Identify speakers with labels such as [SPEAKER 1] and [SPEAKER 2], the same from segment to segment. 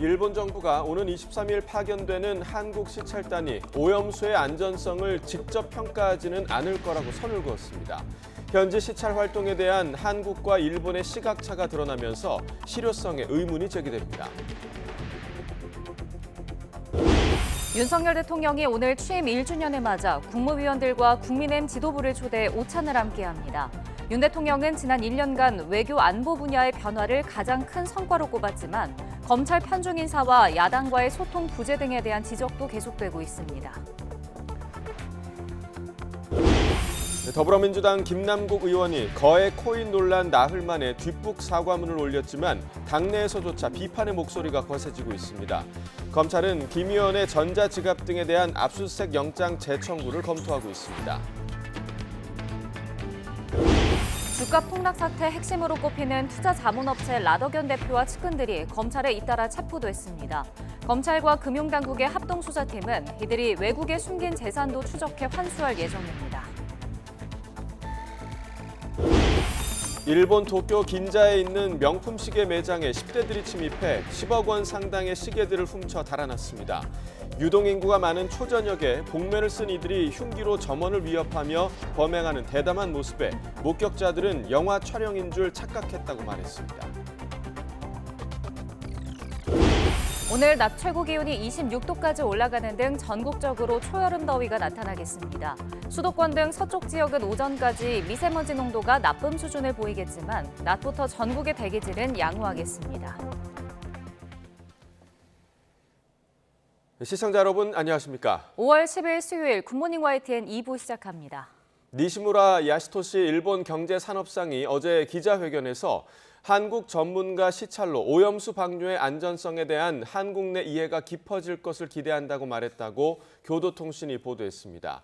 [SPEAKER 1] 일본 정부가 오는 23일 파견되는 한국 시찰단이 오염수의 안전성을 직접 평가하지는 않을 거라고 선을 그었습니다. 현지 시찰 활동에 대한 한국과 일본의 시각차가 드러나면서 실효성에 의문이 제기됩니다.
[SPEAKER 2] 윤석열 대통령이 오늘 취임 1주년을 맞아 국무위원들과 국민의힘 지도부를 초대해 오찬을 함께합니다. 윤 대통령은 지난 1년간 외교 안보 분야의 변화를 가장 큰 성과로 꼽았지만 검찰 편중 인사와 야당과의 소통 부재 등에 대한 지적도 계속되고 있습니다.
[SPEAKER 1] 더불어민주당 김남국 의원이 거액 코인 논란 나흘 만에 뒷북 사과문을 올렸지만 당내에서조차 비판의 목소리가 거세지고 있습니다. 검찰은 김 의원의 전자지갑 등에 대한 압수수색 영장 재청구를 검토하고 있습니다.
[SPEAKER 2] 주가 폭락 사태 핵심으로 꼽히는 투자자문업체 라더견 대표와 측근들이 검찰에 잇따라 체포됐습니다. 검찰과 금융당국의 합동수사팀은 이들이 외국에 숨긴 재산도 추적해 환수할 예정입니다.
[SPEAKER 1] 일본 도쿄 긴자에 있는 명품 시계 매장에 10대들이 침입해 10억 원 상당의 시계들을 훔쳐 달아났습니다. 유동인구가 많은 초저녁에 복면을 쓴 이들이 흉기로 점원을 위협하며 범행하는 대담한 모습에 목격자들은 영화 촬영인 줄 착각했다고 말했습니다.
[SPEAKER 2] 오늘 낮 최고 기온이 26도까지 올라가는 등 전국적으로 초여름 더위가 나타나겠습니다. 수도권 등 서쪽 지역은 오전까지 미세먼지 농도가 나쁨 수준을 보이겠지만 낮부터 전국의 대기질은 양호하겠습니다.
[SPEAKER 1] 시청자 여러분 안녕하십니까?
[SPEAKER 2] 5월 10일 수요일 굿모닝 YTN 2부 시작합니다.
[SPEAKER 1] 니시무라 야시토시 일본 경제산업상이 어제 기자회견에서 한국 전문가 시찰로 오염수 방류의 안전성에 대한 한국 내 이해가 깊어질 것을 기대한다고 말했다고 교도통신이 보도했습니다.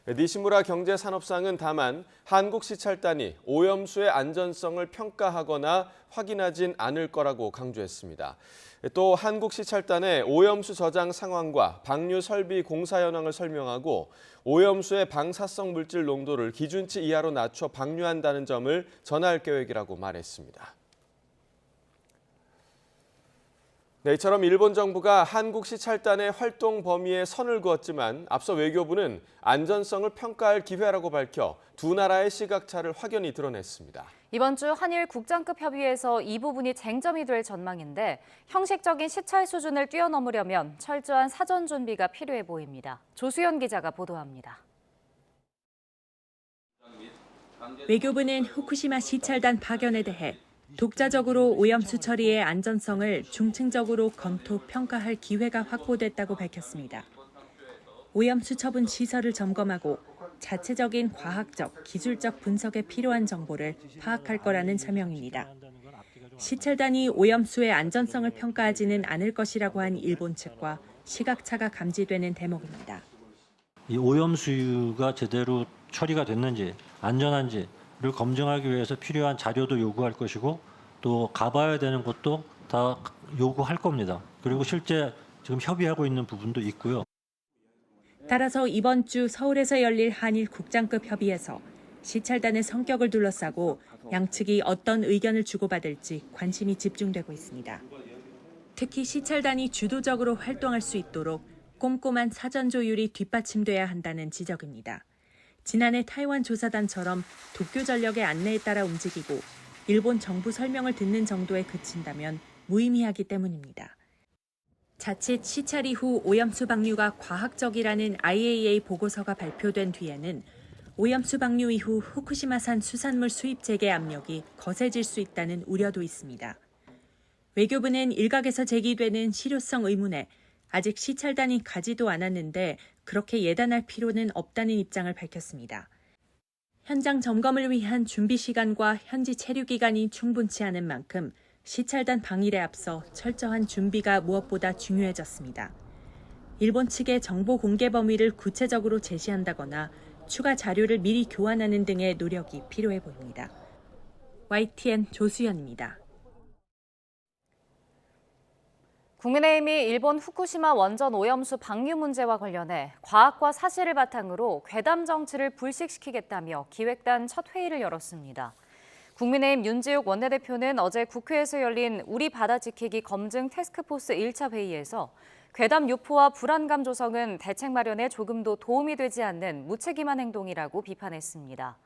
[SPEAKER 1] 니시무라 경제산업상은 다만 한국 시찰단이 오염수의 안전성을 평가하거나 확인하진 않을 거라고 강조했습니다. 또 한국 시찰단의 오염수 저장 상황과 방류 설비 공사 현황을 설명하고 오염수의 방사성 물질 농도를 기준치 이하로 낮춰 방류한다는 점을 전할 계획이라고 말했습니다. 네, 이처럼 일본 정부가 한국 시찰단의 활동 범위에 선을 그었지만 앞서 외교부는 안전성을 평가할 기회라고 밝혀 두 나라의 시각차를 확연히 드러냈습니다.
[SPEAKER 2] 이번 주 한일 국장급 협의에서 이 부분이 쟁점이 될 전망인데 형식적인 시찰 수준을 뛰어넘으려면 철저한 사전 준비가 필요해 보입니다. 조수연 기자가 보도합니다.
[SPEAKER 3] 외교부는 후쿠시마 시찰단 파견에 대해 독자적으로 오염수 처리의 안전성을 중층적으로 검토, 평가할 기회가 확보됐다고 밝혔습니다. 오염수 처분 시설을 점검하고 자체적인 과학적, 기술적 분석에 필요한 정보를 파악할 거라는 설명입니다. 시찰단이 오염수의 안전성을 평가하지는 않을 것이라고 한 일본 측과 시각차가 감지되는 대목입니다.
[SPEAKER 4] 이 오염수가 제대로 처리가 됐는지, 안전한지를 검증하기 위해서 필요한 자료도 요구할 것이고 또 가봐야 되는 것도 다 요구할 겁니다. 그리고 실제 지금 협의하고 있는 부분도 있고요.
[SPEAKER 3] 따라서 이번 주 서울에서 열릴 한일 국장급 협의에서 시찰단의 성격을 둘러싸고 양측이 어떤 의견을 주고받을지 관심이 집중되고 있습니다. 특히 시찰단이 주도적으로 활동할 수 있도록 꼼꼼한 사전 조율이 뒷받침돼야 한다는 지적입니다. 지난해 타이완 조사단처럼 도쿄전력의 안내에 따라 움직이고 일본 정부 설명을 듣는 정도에 그친다면 무의미하기 때문입니다. 자칫 시찰 이후 오염수 방류가 과학적이라는 IAEA 보고서가 발표된 뒤에는 오염수 방류 이후 후쿠시마산 수산물 수입 재개 압력이 거세질 수 있다는 우려도 있습니다. 외교부는 일각에서 제기되는 실효성 의문에 아직 시찰단이 가지도 않았는데 그렇게 예단할 필요는 없다는 입장을 밝혔습니다. 현장 점검을 위한 준비 시간과 현지 체류 기간이 충분치 않은 만큼 시찰단 방일에 앞서 철저한 준비가 무엇보다 중요해졌습니다. 일본 측의 정보 공개 범위를 구체적으로 제시한다거나 추가 자료를 미리 교환하는 등의 노력이 필요해 보입니다. YTN 조수연입니다.
[SPEAKER 2] 국민의힘이 일본 후쿠시마 원전 오염수 방류 문제와 관련해 과학과 사실을 바탕으로 괴담 정치를 불식시키겠다며 기획단 첫 회의를 열었습니다. 국민의힘 윤지욱 원내대표는 어제 국회에서 열린 우리 바다 지키기 검증 태스크포스 1차 회의에서 괴담 유포와 불안감 조성은 대책 마련에 조금도 도움이 되지 않는 무책임한 행동이라고 비판했습니다.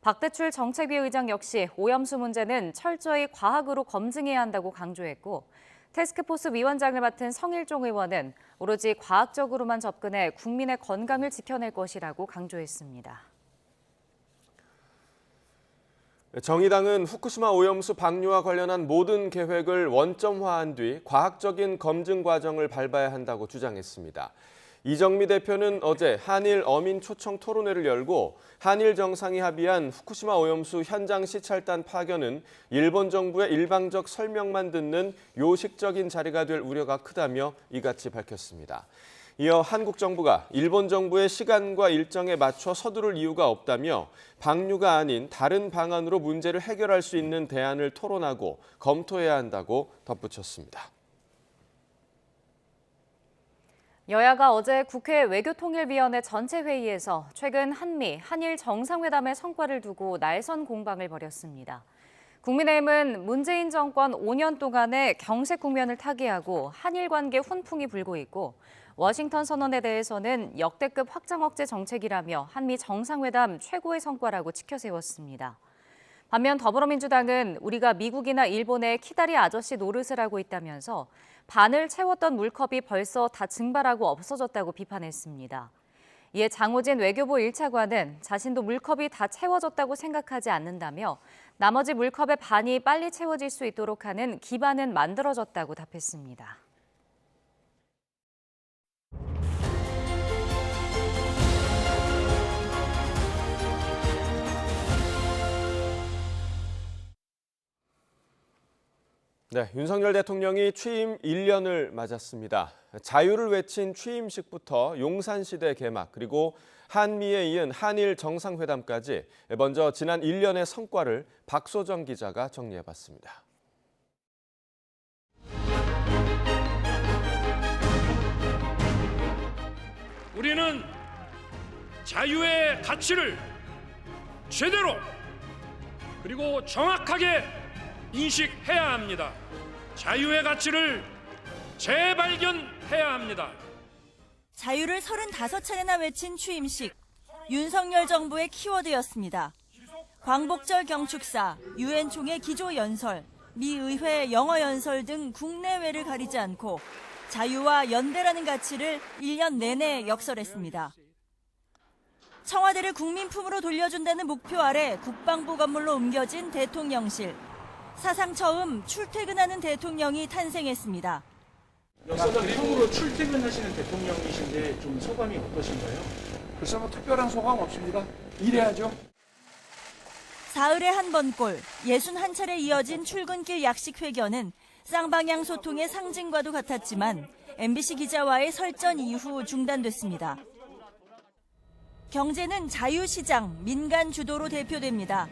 [SPEAKER 2] 박대출 정책위 의장 역시 오염수 문제는 철저히 과학으로 검증해야 한다고 강조했고, 태스크포스 위원장을 맡은 성일종 의원은 오로지 과학적으로만 접근해 국민의 건강을 지켜낼 것이라고 강조했습니다.
[SPEAKER 1] 정의당은 후쿠시마 오염수 방류와 관련한 모든 계획을 원점화한 뒤 과학적인 검증 과정을 밟아야 한다고 주장했습니다. 이정미 대표는 어제 한일 어민 초청 토론회를 열고 한일 정상이 합의한 후쿠시마 오염수 현장 시찰단 파견은 일본 정부의 일방적 설명만 듣는 요식적인 자리가 될 우려가 크다며 이같이 밝혔습니다. 이어 한국 정부가 일본 정부의 시간과 일정에 맞춰 서두를 이유가 없다며 방류가 아닌 다른 방안으로 문제를 해결할 수 있는 대안을 토론하고 검토해야 한다고 덧붙였습니다.
[SPEAKER 2] 여야가 어제 국회 외교통일위원회 전체 회의에서 최근 한미, 한일 정상회담의 성과를 두고 날선 공방을 벌였습니다. 국민의힘은 문재인 정권 5년 동안의 경색 국면을 타개하고 한일 관계 훈풍이 불고 있고, 워싱턴 선언에 대해서는 역대급 확장 억제 정책이라며 한미 정상회담 최고의 성과라고 치켜세웠습니다. 반면 더불어민주당은 우리가 미국이나 일본의 키다리 아저씨 노릇을 하고 있다면서 반을 채웠던 물컵이 벌써 다 증발하고 없어졌다고 비판했습니다. 이에 장호진 외교부 1차관은 자신도 물컵이 다 채워졌다고 생각하지 않는다며 나머지 물컵의 반이 빨리 채워질 수 있도록 하는 기반은 만들어졌다고 답했습니다.
[SPEAKER 1] 네, 윤석열 대통령이 취임 1년을 맞았습니다. 자유를 외친 취임식부터 용산시대 개막, 그리고 한미에 이은 한일 정상회담까지 먼저 지난 1년의 성과를 박소정 기자가 정리해봤습니다.
[SPEAKER 5] 우리는 자유의 가치를 제대로 그리고 정확하게 인식해야 합니다. 자유의 가치를 재발견해야 합니다.
[SPEAKER 6] 자유를 35차례나 외친 취임식, 윤석열 정부의 키워드였습니다. 광복절 경축사, 유엔 총회 기조연설, 미 의회 영어연설 등 국내외를 가리지 않고 자유와 연대라는 가치를 1년 내내 역설했습니다. 청와대를 국민품으로 돌려준다는 목표 아래 국방부 건물로 옮겨진 대통령실. 사상 처음 출퇴근하는 대통령이 탄생했습니다.
[SPEAKER 7] 역사상 처음으로 출퇴근하시는 대통령이신데 좀 소감이 어떠신가요?
[SPEAKER 8] 글쎄 뭐 특별한 소감 없습니다. 일해야죠.
[SPEAKER 6] 사흘에 한 번꼴, 61차례 이어진 출근길 약식 회견은 쌍방향 소통의 상징과도 같았지만 MBC 기자와의 설전 이후 중단됐습니다. 경제는 자유시장, 민간 주도로 대표됩니다.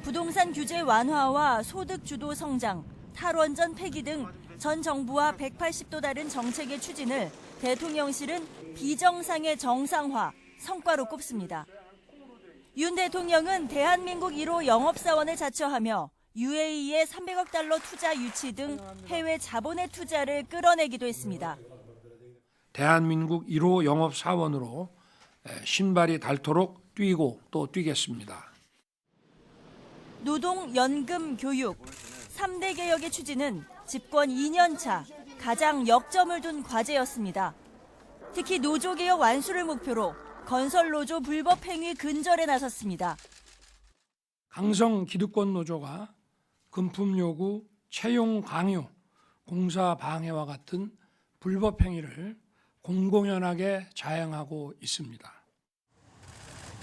[SPEAKER 6] 부동산 규제 완화와 소득 주도 성장, 탈원전 폐기 등 전 정부와 180도 다른 정책의 추진을 대통령실은 비정상의 정상화, 성과로 꼽습니다. 윤 대통령은 대한민국 1호 영업사원을 자처하며 UAE의 300억 달러 투자 유치 등 해외 자본의 투자를 끌어내기도 했습니다.
[SPEAKER 8] 대한민국 1호 영업사원으로 신발이 닳도록 뛰고 또 뛰겠습니다.
[SPEAKER 6] 노동, 연금, 교육, 3대 개혁의 추진은 집권 2년 차 가장 역점을 둔 과제였습니다. 특히 노조개혁 완수를 목표로 건설노조 불법 행위 근절에 나섰습니다.
[SPEAKER 8] 강성 기득권 노조가 금품 요구, 채용 강요, 공사 방해와 같은 불법 행위를 공공연하게 자행하고 있습니다.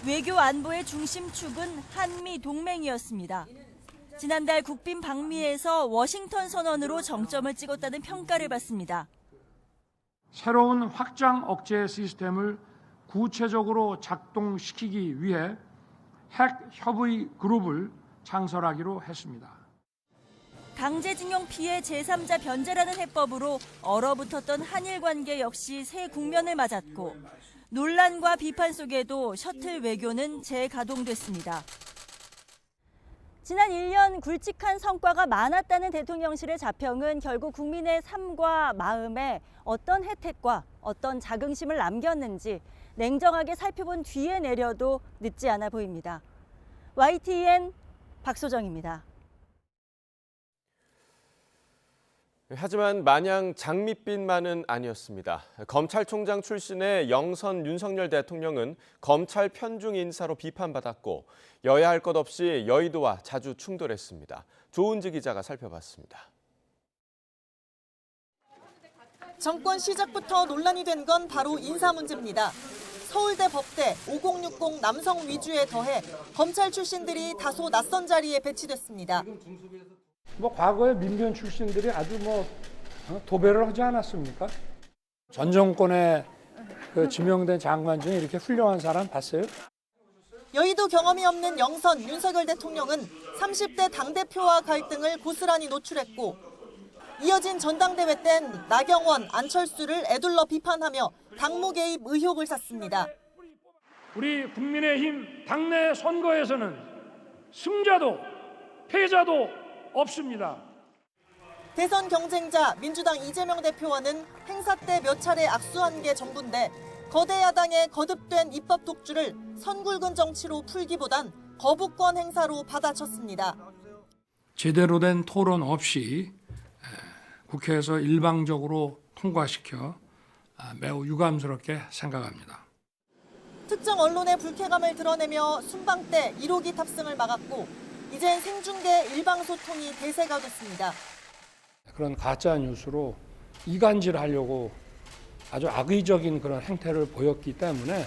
[SPEAKER 6] 외교 안보의 중심축은 한미 동맹이었습니다. 지난달 국빈 방미에서 워싱턴 선언으로 정점을 찍었다는 평가를 받습니다.
[SPEAKER 8] 새로운 확장 억제 시스템을 구체적으로 작동시키기 위해 핵 협의 그룹을 창설하기로 했습니다.
[SPEAKER 6] 강제징용 피해 제3자 변제라는 해법으로 얼어붙었던 한일 관계 역시 새 국면을 맞았고, 논란과 비판 속에도 셔틀 외교는 재가동됐습니다. 지난 1년 굵직한 성과가 많았다는 대통령실의 자평은 결국 국민의 삶과 마음에 어떤 혜택과 어떤 자긍심을 남겼는지 냉정하게 살펴본 뒤에 내려도 늦지 않아 보입니다. YTN 박소정입니다.
[SPEAKER 1] 하지만 마냥 장밋빛만은 아니었습니다. 검찰총장 출신의 영선 윤석열 대통령은 검찰 편중 인사로 비판받았고 여야 할 것 없이 여의도와 자주 충돌했습니다. 조은지 기자가 살펴봤습니다.
[SPEAKER 9] 정권 시작부터 논란이 된 건 바로 인사 문제입니다. 서울대 법대 5060 남성 위주에 더해 검찰 출신들이 다소 낯선 자리에 배치됐습니다.
[SPEAKER 8] 과거에 민변 출신들이 아주 도배를 하지 않았습니까? 전 정권에 지명된 장관 중에 이렇게 훌륭한 사람 봤어요?
[SPEAKER 9] 여의도 경험이 없는 영선 윤석열 대통령은 30대 당대표와 갈등을 고스란히 노출했고 이어진 전당대회 땐 나경원, 안철수를 애둘러 비판하며 당무 개입 의혹을 샀습니다.
[SPEAKER 5] 우리 국민의힘 당내 선거에서는 승자도 패자도 없습니다.
[SPEAKER 9] 대선 경쟁자 민주당 이재명 대표와는 행사 때 몇 차례 악수한 게 전부인데 거대 야당의 거듭된 입법 독주를 선굵은 정치로 풀기보단 거부권 행사로 받아쳤습니다.
[SPEAKER 8] 제대로 된 토론 없이 국회에서 일방적으로 통과시켜 매우 유감스럽게 생각합니다.
[SPEAKER 9] 특정 언론의 불쾌감을 드러내며 순방 때 1호기 탑승을 막았고 이젠 생중계 일방소통이 대세가 됐습니다.
[SPEAKER 8] 그런 가짜 뉴스로 이간질하려고 아주 악의적인 그런 행태를 보였기 때문에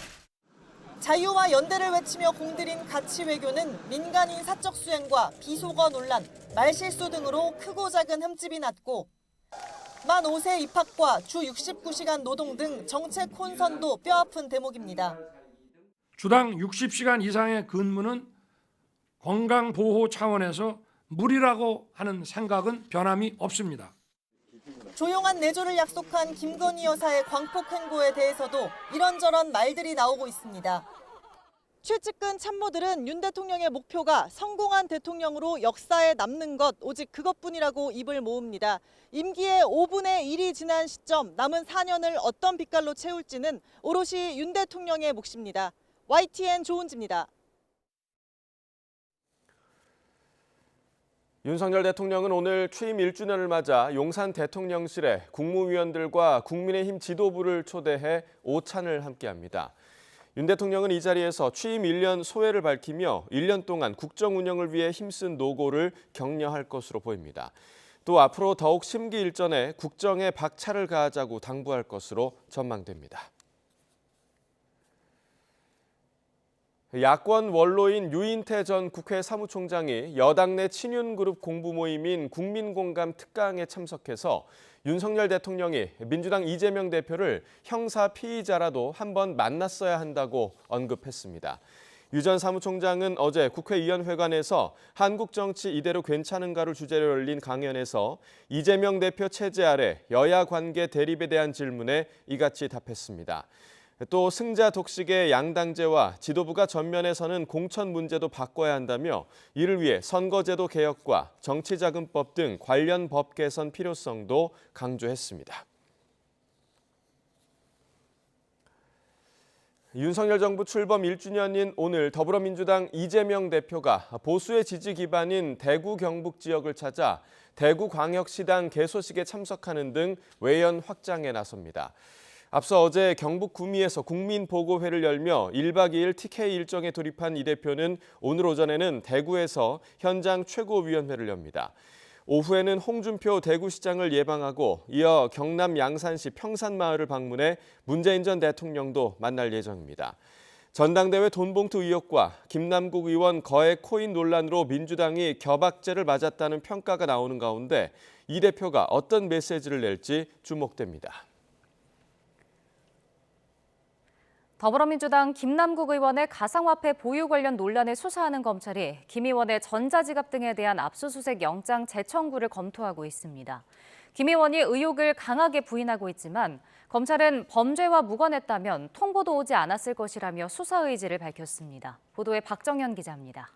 [SPEAKER 9] 자유와 연대를 외치며 공들인 가치 외교는 민간인 사적 수행과 비속어 논란, 말실수 등으로 크고 작은 흠집이 났고 만 5세 입학과 주 69시간 노동 등 정책 혼선도 뼈아픈 대목입니다.
[SPEAKER 8] 주당 60시간 이상의 근무는 건강보호 차원에서 무리라고 하는 생각은 변함이 없습니다.
[SPEAKER 9] 조용한 내조를 약속한 김건희 여사의 광폭 행보에 대해서도 이런저런 말들이 나오고 있습니다. 최측근 참모들은 윤 대통령의 목표가 성공한 대통령으로 역사에 남는 것 오직 그것뿐이라고 입을 모읍니다. 임기의 5분의 1이 지난 시점 남은 4년을 어떤 빛깔로 채울지는 오롯이 윤 대통령의 몫입니다. YTN 조은지입니다.
[SPEAKER 1] 윤석열 대통령은 오늘 취임 1주년을 맞아 용산 대통령실에 국무위원들과 국민의힘 지도부를 초대해 오찬을 함께합니다. 윤 대통령은 이 자리에서 취임 1년 소회를 밝히며 1년 동안 국정 운영을 위해 힘쓴 노고를 격려할 것으로 보입니다. 또 앞으로 더욱 심기일전에 국정에 박차를 가하자고 당부할 것으로 전망됩니다. 야권 원로인 유인태 전 국회 사무총장이 여당 내 친윤그룹 공부 모임인 국민공감 특강에 참석해서 윤석열 대통령이 민주당 이재명 대표를 형사 피의자라도 한번 만났어야 한다고 언급했습니다. 유 전 사무총장은 어제 국회의원회관에서 한국 정치 이대로 괜찮은가를 주제로 열린 강연에서 이재명 대표 체제 아래 여야 관계 대립에 대한 질문에 이같이 답했습니다. 또 승자 독식의 양당제와 지도부가 전면에 서는 공천 문제도 바꿔야 한다며 이를 위해 선거제도 개혁과 정치자금법 등 관련 법 개선 필요성도 강조했습니다. 윤석열 정부 출범 1주년인 오늘 더불어민주당 이재명 대표가 보수의 지지 기반인 대구 경북 지역을 찾아 대구광역시당 개소식에 참석하는 등 외연 확장에 나섭니다. 앞서 어제 경북 구미에서 국민보고회를 열며 1박 2일 TK 일정에 돌입한 이 대표는 오늘 오전에는 대구에서 현장 최고위원회를 엽니다. 오후에는 홍준표 대구시장을 예방하고 이어 경남 양산시 평산마을을 방문해 문재인 전 대통령도 만날 예정입니다. 전당대회 돈봉투 의혹과 김남국 의원 거액 코인 논란으로 민주당이 겨박죄를 맞았다는 평가가 나오는 가운데 이 대표가 어떤 메시지를 낼지 주목됩니다.
[SPEAKER 2] 더불어민주당 김남국 의원의 가상화폐 보유 관련 논란을 수사하는 검찰이 김 의원의 전자지갑 등에 대한 압수수색 영장 재청구를 검토하고 있습니다. 김 의원이 의혹을 강하게 부인하고 있지만 검찰은 범죄와 무관했다면 통보도 오지 않았을 것이라며 수사 의지를 밝혔습니다. 보도에 박정현 기자입니다.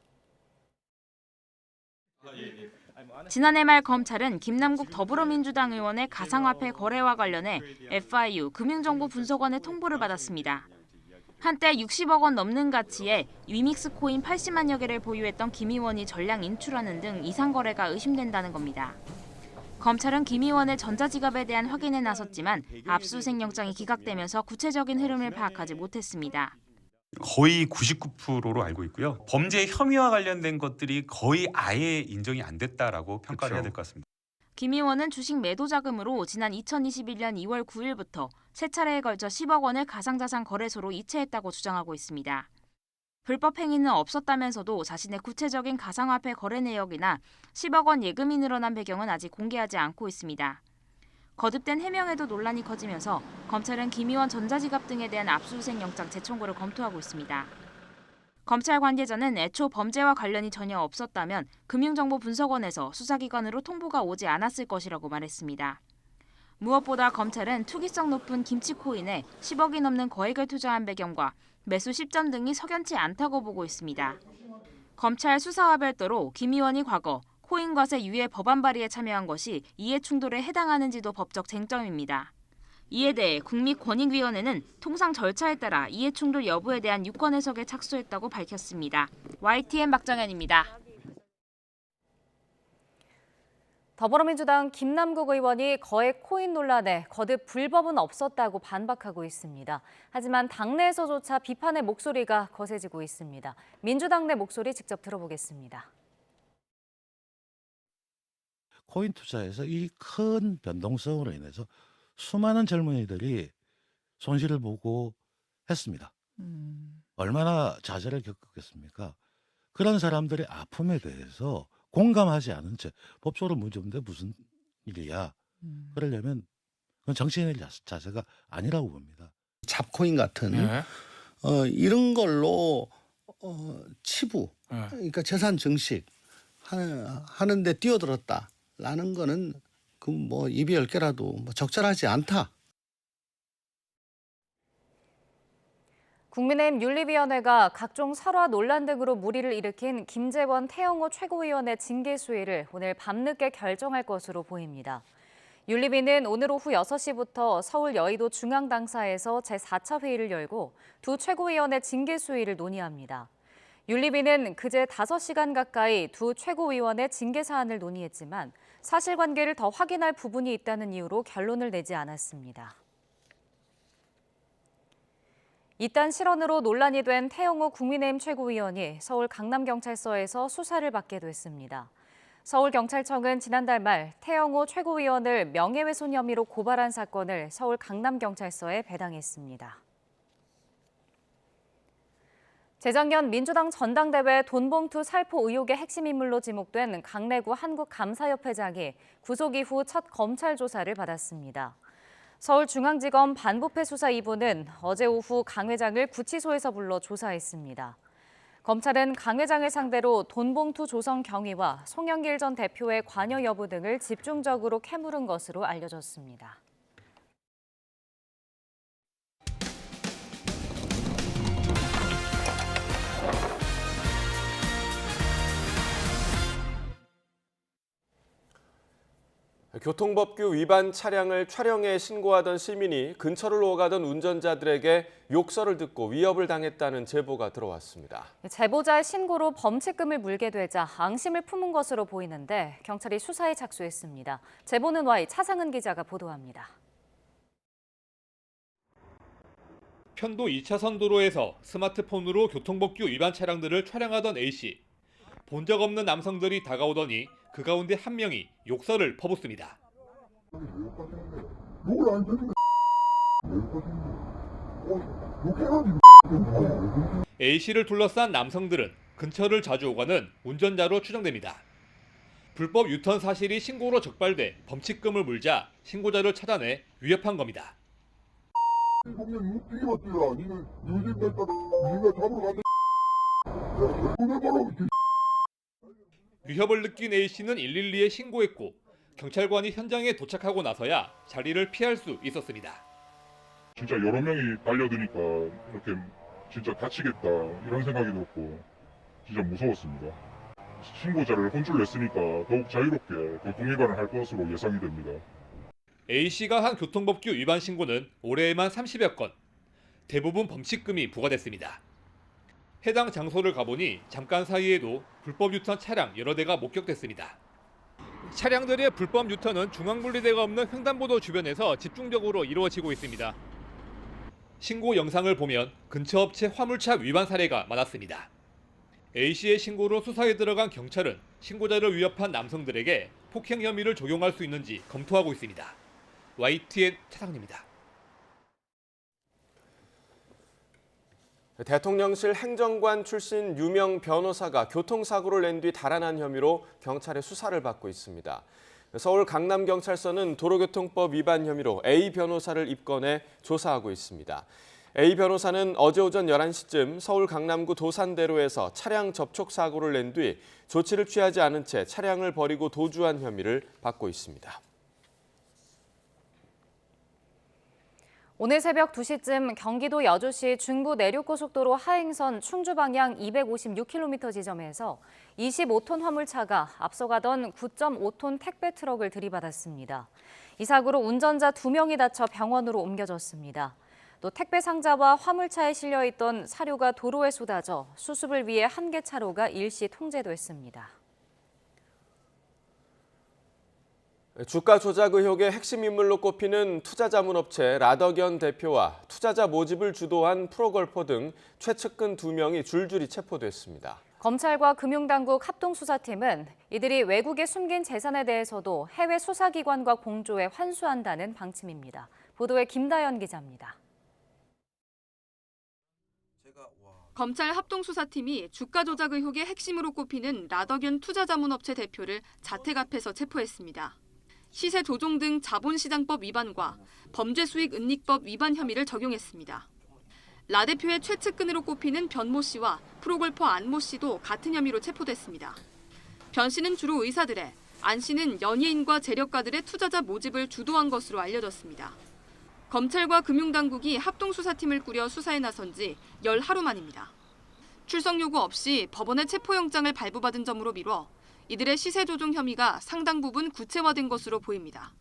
[SPEAKER 10] 지난해 말 검찰은 김남국 더불어민주당 의원의 가상화폐 거래와 관련해 FIU 금융정보분석원의 통보를 받았습니다. 한때 60억 원 넘는 가치의 위믹스 코인 80만여 개를 보유했던 김 의원이 전량 인출하는 등 이상 거래가 의심된다는 겁니다. 검찰은 김 의원의 전자지갑에 대한 확인에 나섰지만 압수수색 영장이 기각되면서 구체적인 흐름을 파악하지 못했습니다.
[SPEAKER 11] 거의 99%로 알고 있고요. 범죄 혐의와 관련된 것들이 거의 아예 인정이 안 됐다라고 평가를 해야 될 것 같습니다.
[SPEAKER 10] 김 의원은 주식 매도 자금으로 지난 2021년 2월 9일부터 세 차례에 걸쳐 10억 원을 가상자산 거래소로 이체했다고 주장하고 있습니다. 불법 행위는 없었다면서도 자신의 구체적인 가상화폐 거래 내역이나 10억 원 예금이 늘어난 배경은 아직 공개하지 않고 있습니다. 거듭된 해명에도 논란이 커지면서 검찰은 김 의원 전자지갑 등에 대한 압수수색 영장 재청구를 검토하고 있습니다. 검찰 관계자는 애초 범죄와 관련이 전혀 없었다면 금융정보분석원에서 수사기관으로 통보가 오지 않았을 것이라고 말했습니다. 무엇보다 검찰은 투기성 높은 김치코인에 10억이 넘는 거액을 투자한 배경과 매수 시점 등이 석연치 않다고 보고 있습니다. 검찰 수사와 별도로 김 의원이 과거 코인과세 유예 법안 발의에 참여한 것이 이해 충돌에 해당하는지도 법적 쟁점입니다. 이에 대해 국민권익위원회는 통상 절차에 따라 이해 충돌 여부에 대한 유권 해석에 착수했다고 밝혔습니다. YTN 박정현입니다.
[SPEAKER 2] 더불어민주당 김남국 의원이 거액 코인 논란에 거듭 불법은 없었다고 반박하고 있습니다. 하지만 당내에서조차 비판의 목소리가 거세지고 있습니다. 민주당 내 목소리 직접 들어보겠습니다.
[SPEAKER 12] 코인 투자에서 이 큰 변동성으로 인해서 수많은 젊은이들이 손실을 보고 했습니다. 얼마나 좌절을 겪었겠습니까? 그런 사람들의 아픔에 대해서 공감하지 않은 채 법적으로 문제인데 무슨 일이야. 그러려면 그건 정치인의 자세가 아니라고 봅니다.
[SPEAKER 13] 잡코인 같은 이런 걸로 치부, 그러니까 재산 증식 하는데 뛰어들었다라는 거는 그 뭐 입이 10개라도 뭐 적절하지 않다.
[SPEAKER 2] 국민의힘 윤리위원회가 각종 설화 논란 등으로 물의를 일으킨 김재원 태영호 최고위원의 징계 수위를 오늘 밤늦게 결정할 것으로 보입니다. 윤리위는 오늘 오후 6시부터 서울 여의도 중앙당사에서 제4차 회의를 열고 두 최고위원의 징계 수위를 논의합니다. 윤리위는 그제 5시간 가까이 두 최고위원의 징계 사안을 논의했지만 사실관계를 더 확인할 부분이 있다는 이유로 결론을 내지 않았습니다. 이딴 실언으로 논란이 된 태영호 국민의힘 최고위원이 서울 강남경찰서에서 수사를 받게 됐습니다. 서울경찰청은 지난달 말 태영호 최고위원을 명예훼손 혐의로 고발한 사건을 서울 강남경찰서에 배당했습니다. 재작년 민주당 전당대회 돈봉투 살포 의혹의 핵심 인물로 지목된 강래구 한국감사협회장이 구속 이후 첫 검찰 조사를 받았습니다. 서울중앙지검 반부패 수사 2부는 어제 오후 강 회장을 구치소에서 불러 조사했습니다. 검찰은 강 회장을 상대로 돈봉투 조성 경위와 송영길 전 대표의 관여 여부 등을 집중적으로 캐물은 것으로 알려졌습니다.
[SPEAKER 1] 교통법규 위반 차량을 촬영해 신고하던 시민이 근처를 오가던 운전자들에게 욕설을 듣고 위협을 당했다는 제보가 들어왔습니다.
[SPEAKER 2] 제보자의 신고로 범칙금을 물게 되자 앙심을 품은 것으로 보이는데 경찰이 수사에 착수했습니다. 제보는 Y 차상은 기자가 보도합니다.
[SPEAKER 14] 편도 2차선 도로에서 스마트폰으로 교통법규 위반 차량들을 촬영하던 A씨. 본 적 없는 남성들이 다가오더니 그 가운데 한 명이 욕설을 퍼붓습니다. A씨를 둘러싼 남성들은 근처를 자주 오가는 운전자로 추정됩니다. 불법 유턴 사실이 신고로 적발돼 범칙금을 물자 신고자를 차단해 위협한 겁니다. 위협을 느낀 A씨는 112에 신고했고 경찰관이 현장에 도착하고 나서야 자리를 피할 수 있었습니다.
[SPEAKER 15] 진짜 여러 명이 달려드니까 이렇게 진짜 다치겠다 이런 생각이 들었고 진짜 무서웠습니다. 신고자를 혼쭐냈으니까 더욱 자유롭게 교통 위반을 할 것으로 예상이 됩니다.
[SPEAKER 14] A씨가 한 교통법규 위반 신고는 올해에만 30여 건, 대부분 범칙금이 부과됐습니다. 해당 장소를 가보니 잠깐 사이에도 불법 유턴 차량 여러 대가 목격됐습니다. 차량들의 불법 유턴은 중앙분리대가 없는 횡단보도 주변에서 집중적으로 이루어지고 있습니다. 신고 영상을 보면 근처 업체 화물차 위반 사례가 많았습니다. A씨의 신고로 수사에 들어간 경찰은 신고자를 위협한 남성들에게 폭행 혐의를 적용할 수 있는지 검토하고 있습니다. YTN 차상입니다.
[SPEAKER 1] 대통령실 행정관 출신 유명 변호사가 교통사고를 낸 뒤 달아난 혐의로 경찰의 수사를 받고 있습니다. 서울 강남경찰서는 도로교통법 위반 혐의로 A 변호사를 입건해 조사하고 있습니다. A 변호사는 어제 오전 11시쯤 서울 강남구 도산대로에서 차량 접촉 사고를 낸 뒤 조치를 취하지 않은 채 차량을 버리고 도주한 혐의를 받고 있습니다.
[SPEAKER 2] 오늘 새벽 2시쯤 경기도 여주시 중부 내륙고속도로 하행선 충주 방향 256km 지점에서 25톤 화물차가 앞서가던 9.5톤 택배 트럭을 들이받았습니다. 이 사고로 운전자 2명이 다쳐 병원으로 옮겨졌습니다. 또 택배 상자와 화물차에 실려있던 사료가 도로에 쏟아져 수습을 위해 한 개 차로가 일시 통제됐습니다.
[SPEAKER 1] 주가 조작 의혹의 핵심 인물로 꼽히는 투자자문업체 라더견 대표와 투자자 모집을 주도한 프로골퍼 등 최측근 2명이 줄줄이 체포됐습니다.
[SPEAKER 2] 검찰과 금융당국 합동수사팀은 이들이 외국에 숨긴 재산에 대해서도 해외 수사기관과 공조해 환수한다는 방침입니다. 보도에 김다연 기자입니다.
[SPEAKER 16] 검찰 합동수사팀이 주가 조작 의혹의 핵심으로 꼽히는 라더견 투자자문업체 대표를 자택 앞에서 체포했습니다. 시세 조종 등 자본시장법 위반과 범죄수익은닉법 위반 혐의를 적용했습니다. 라 대표의 최측근으로 꼽히는 변모 씨와 프로골퍼 안모 씨도 같은 혐의로 체포됐습니다. 변 씨는 주로 의사들의, 안 씨는 연예인과 재력가들의 투자자 모집을 주도한 것으로 알려졌습니다. 검찰과 금융당국이 합동수사팀을 꾸려 수사에 나선 지 열 하루 만입니다. 출석 요구 없이 법원의 체포영장을 발부받은 점으로 미뤄 이들의 시세 조종 혐의가 상당 부분 구체화된 것으로 보입니다.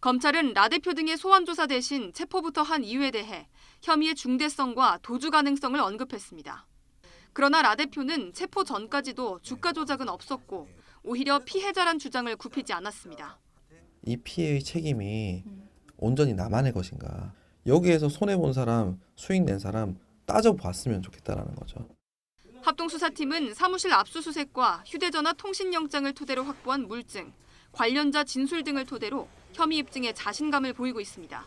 [SPEAKER 16] 검찰은 라 대표 등의 소환 조사 대신 체포부터 한 이유에 대해 혐의의 중대성과 도주 가능성을 언급했습니다. 그러나 라 대표는 체포 전까지도 주가 조작은 없었고 오히려 피해자란 주장을 굽히지 않았습니다.
[SPEAKER 17] 이 피해의 책임이 온전히 나만의 것인가? 여기에서 손해본 사람, 수익 낸 사람 따져봤으면 좋겠다라는 거죠.
[SPEAKER 16] 합동수사팀은 사무실 압수수색과 휴대전화 통신영장을 토대로 확보한 물증, 관련자 진술 등을 토대로 혐의 입증에 자신감을 보이고 있습니다.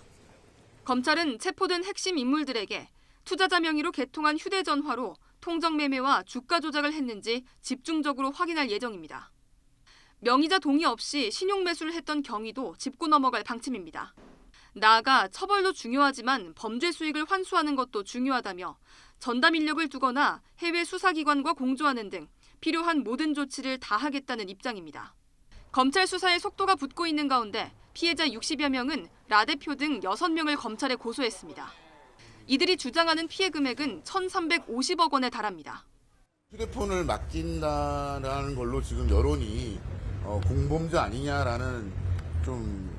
[SPEAKER 16] 검찰은 체포된 핵심 인물들에게 투자자 명의로 개통한 휴대전화로 통정매매와 주가 조작을 했는지 집중적으로 확인할 예정입니다. 명의자 동의 없이 신용매수를 했던 경위도 짚고 넘어갈 방침입니다. 나아가 처벌도 중요하지만 범죄 수익을 환수하는 것도 중요하다며 전담 인력을 두거나 해외 수사기관과 공조하는 등 필요한 모든 조치를 다하겠다는 입장입니다. 검찰 수사에 속도가 붙고 있는 가운데 피해자 60여 명은 라 대표 등 6명을 검찰에 고소했습니다. 이들이 주장하는 피해 금액은 1,350억 원에 달합니다.
[SPEAKER 18] 휴대폰을 맡긴다라는 걸로 지금 여론이 공범죄 아니냐라는 좀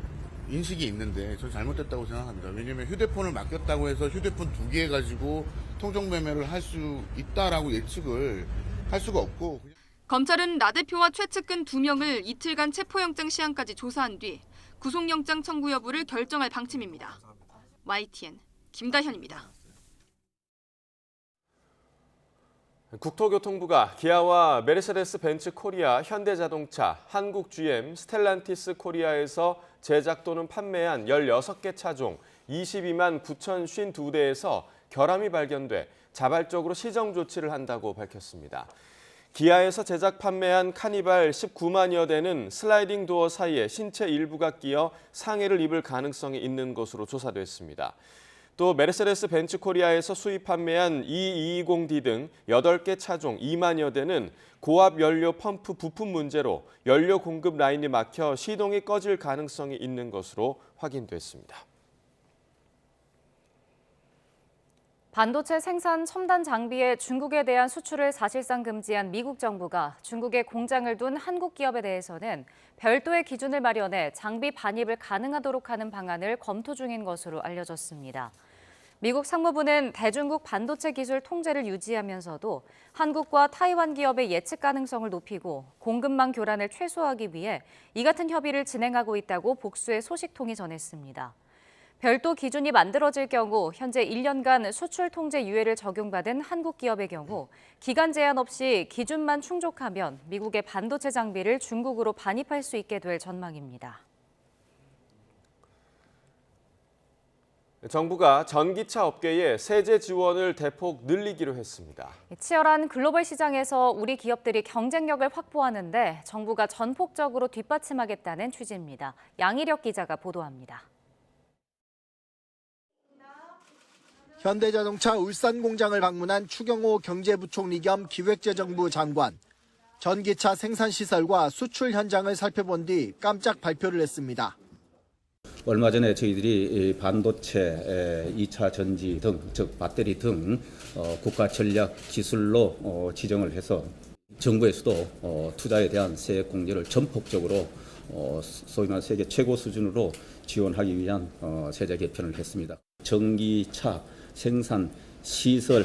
[SPEAKER 18] 인식이 있는데 전 잘못됐다고 생각합니다. 왜냐하면 휴대폰을 맡겼다고 해서 휴대폰 2개 가지고 통정매매를 할 수 있다라고 예측을 할 수가 없고.
[SPEAKER 16] 검찰은 라 대표와 최측근 2명을 이틀간 체포영장 시한까지 조사한 뒤 구속영장 청구 여부를 결정할 방침입니다. YTN 김다현입니다.
[SPEAKER 1] 국토교통부가 기아와 메르세데스 벤츠 코리아, 현대자동차, 한국 GM, 스텔란티스 코리아에서 제작 또는 판매한 16개 차종 22만 9,052대에서 결함이 발견돼 자발적으로 시정 조치를 한다고 밝혔습니다. 기아에서 제작 판매한 카니발 19만여 대는 슬라이딩 도어 사이에 신체 일부가 끼어 상해를 입을 가능성이 있는 것으로 조사됐습니다. 또 메르세데스 벤츠 코리아에서 수입 판매한 E220D 등 8개 차종 2만여 대는 고압 연료 펌프 부품 문제로 연료 공급 라인이 막혀 시동이 꺼질 가능성이 있는 것으로 확인됐습니다.
[SPEAKER 2] 반도체 생산 첨단 장비의 중국에 대한 수출을 사실상 금지한 미국 정부가 중국에 공장을 둔 한국 기업에 대해서는 별도의 기준을 마련해 장비 반입을 가능하도록 하는 방안을 검토 중인 것으로 알려졌습니다. 미국 상무부는 대중국 반도체 기술 통제를 유지하면서도 한국과 타이완 기업의 예측 가능성을 높이고 공급망 교란을 최소화하기 위해 이 같은 협의를 진행하고 있다고 복수의 소식통이 전했습니다. 별도 기준이 만들어질 경우 현재 1년간 수출 통제 유예를 적용받은 한국 기업의 경우 기간 제한 없이 기준만 충족하면 미국의 반도체 장비를 중국으로 반입할 수 있게 될 전망입니다.
[SPEAKER 1] 정부가 전기차 업계에 세제 지원을 대폭 늘리기로 했습니다.
[SPEAKER 2] 치열한 글로벌 시장에서 우리 기업들이 경쟁력을 확보하는데 정부가 전폭적으로 뒷받침하겠다는 취지입니다. 양희력 기자가 보도합니다.
[SPEAKER 19] 현대자동차 울산 공장을 방문한 추경호 경제부총리 겸 기획재정부 장관. 전기차 생산시설과 수출 현장을 살펴본 뒤 깜짝 발표를 했습니다.
[SPEAKER 20] 얼마 전에 저희들이 반도체, 2차 전지 등, 즉 배터리 등 국가 전략 기술로 지정을 해서 정부에서도 투자에 대한 세액 공제를 전폭적으로 소위 말해 세계 최고 수준으로 지원하기 위한 세제 개편을 했습니다. 전기차 생산 시설,